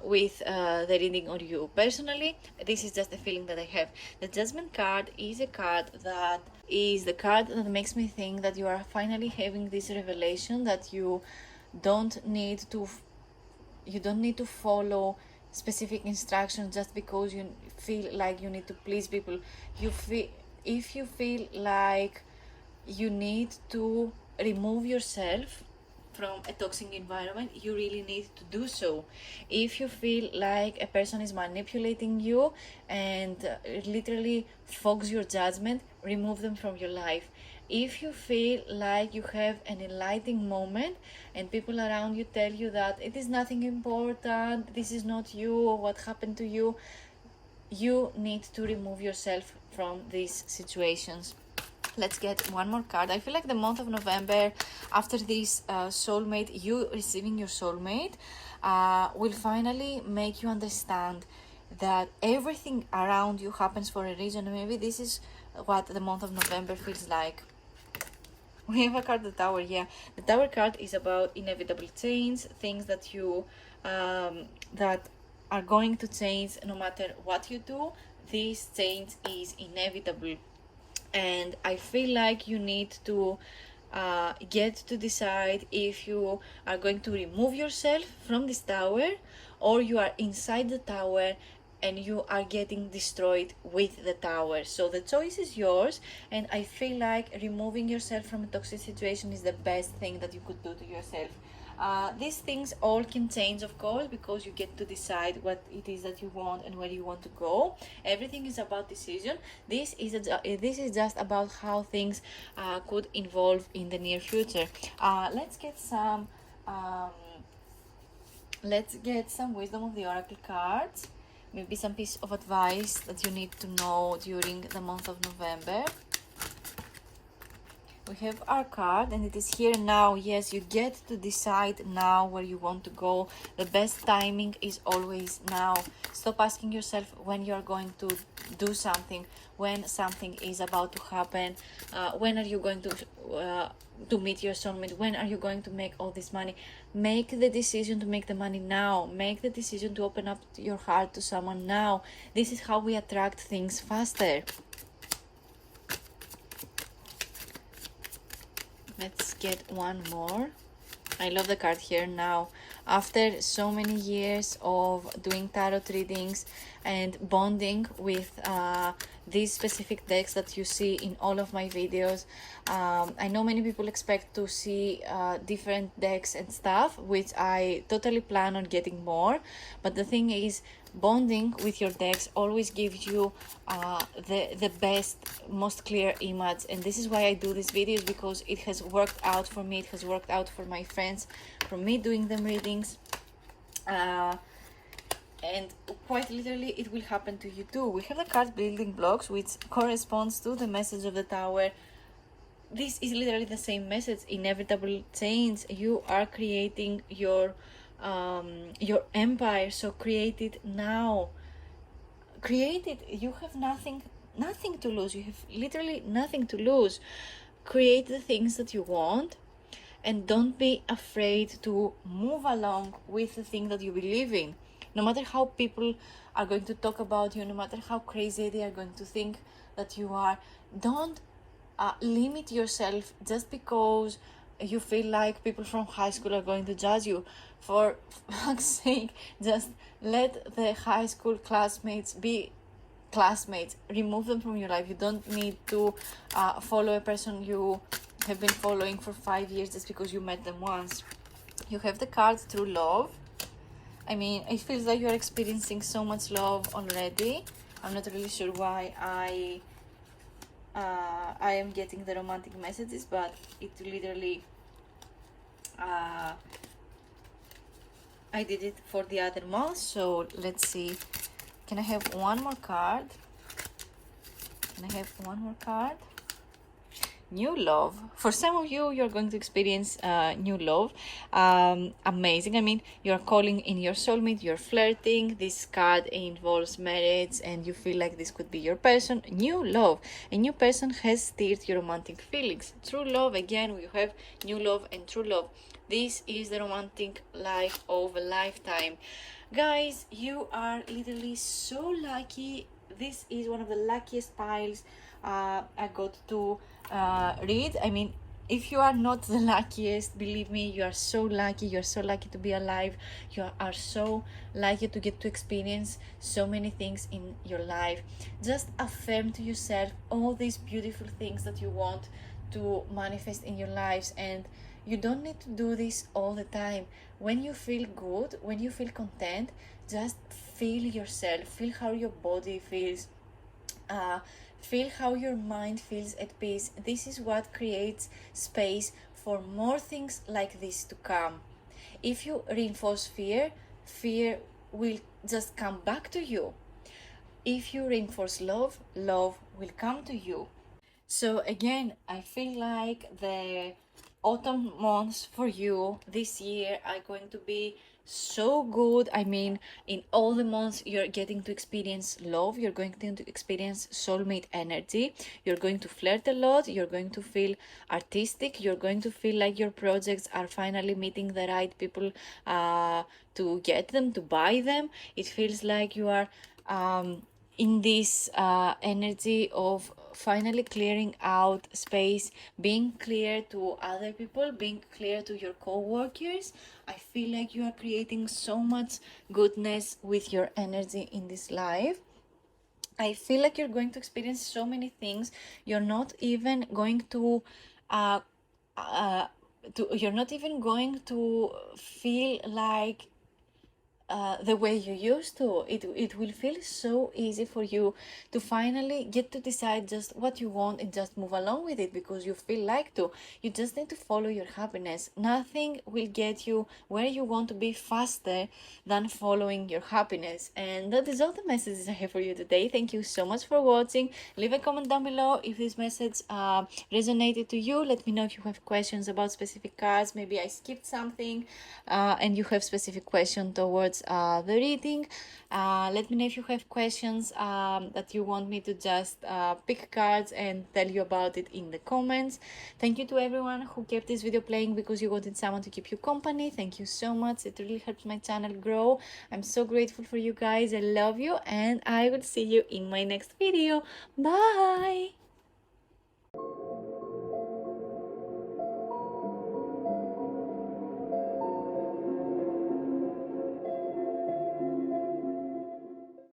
with the reading on you personally. This is just a feeling that I have. The Judgment card is a card that is the card that makes me think that you are finally having this revelation that you don't need to follow specific instructions just because you feel like you need to please people. If you feel like you need to remove yourself from a toxic environment, you really need to do so. If you feel like a person is manipulating you and literally fogs your judgment, remove them from your life. If you feel like you have an enlightening moment and people around you tell you that it is nothing important, this is not you, or what happened to you, you need to remove yourself from these situations. Let's get one more card. I feel like the month of November, after this soulmate, you receiving your soulmate, will finally make you understand that everything around you happens for a reason. Maybe this is what the month of November feels like. We have a card, the Tower. Yeah, the Tower card is about inevitable change, things that you that are going to change no matter what you do. This change is inevitable. And I feel like you need to get to decide if you are going to remove yourself from this tower or you are inside the tower and you are getting destroyed with the tower. So the choice is yours, and I feel like removing yourself from a toxic situation is the best thing that you could do to yourself. These things all can change, of course, because you get to decide what it is that you want and where you want to go. Everything is about decision. This is just about how things could evolve in the near future. Let's get some wisdom of the oracle cards. Maybe some piece of advice that you need to know during the month of November. We have our card and it is here now. Yes, you get to decide now where you want to go. The best timing is always now. Stop asking yourself when you are going to do something, when something is about to happen, when are you going to meet your soulmate, when are you going to make all this money. Make the decision to make the money now. Make the decision to open up your heart to someone now. This is how we attract things faster. Let's get one more. I love the card here now. After so many years of doing tarot readings and bonding with these specific decks that you see in all of my videos, I know many people expect to see different decks and stuff, which I totally plan on getting more. But the thing is, bonding with your decks always gives you the best, most clear image, and this is why I do these videos, because it has worked out for me, it has worked out for my friends, from me doing them readings, and quite literally it will happen to you too. We have the card Building Blocks, which corresponds to the message of the Tower. this is literally the same message, inevitable change. You are creating your empire, so create it now. Create it. You have nothing to lose. You have literally nothing to lose. Create the things that you want, and don't be afraid to move along with the thing that you believe in. No matter how people are going to talk about you, no matter how crazy they are going to think that you are, don't limit yourself just because you feel like people from high school are going to judge you. For fuck's sake, just let the high school classmates be classmates. Remove them from your life. You don't need to follow a person you have been following for 5 years just because you met them once. You have the card True Love. I mean, it feels like you're experiencing so much love already. I'm not really sure why I am getting the romantic messages, but it literally I did it for the other month. So let's see, can I have one more card? New love. For some of you, you're going to experience new love. Amazing. I mean, you're calling in your soulmate, you're flirting. This card involves marriage, and you feel like this could be your person. New love. A new person has stirred your romantic feelings. True love. Again, we have new love and true love. This is the romantic life of a lifetime. Guys, you are literally so lucky. This is one of the luckiest piles I got to read. I mean, if you are not the luckiest, believe me, you are so lucky. You are so lucky to be alive. You are so lucky to get to experience so many things in your life. Just affirm to yourself all these beautiful things that you want to manifest in your lives, and you don't need to do this all the time. When you feel good, when you feel content, just feel yourself, feel how your body feels, feel how your mind feels at peace. This is what creates space for more things like this to come. If you reinforce fear, fear will just come back to you. If you reinforce love, love will come to you. So again, I feel like the autumn months for you this year are going to be so good. I mean, in all the months you're getting to experience love, you're going to experience soulmate energy, you're going to flirt a lot, you're going to feel artistic, you're going to feel like your projects are finally meeting the right people to get them, to buy them. It feels like you are in this energy of finally clearing out space, being clear to other people, being clear to your co-workers. I feel like you are creating so much goodness with your energy in this life. I feel like you're going to experience so many things. You're not even going to you're not even going to feel like the way you used to. It will feel so easy for you to finally get to decide just what you want and just move along with it because you feel like to. You just need to follow your happiness. Nothing will get you where you want to be faster than following your happiness. And that is all the messages I have for you today. Thank you so much for watching. Leave a comment down below if this message resonated to you. Let me know if you have questions about specific cards. Maybe I skipped something and you have specific question towards the reading. Let me know if you have questions that you want me to just pick cards and tell you about it in the comments. Thank you to everyone who kept this video playing because you wanted someone to keep you company. Thank you so much. It really helps my channel grow. I'm so grateful for you guys. I love you, and I will see you in my next video. Bye.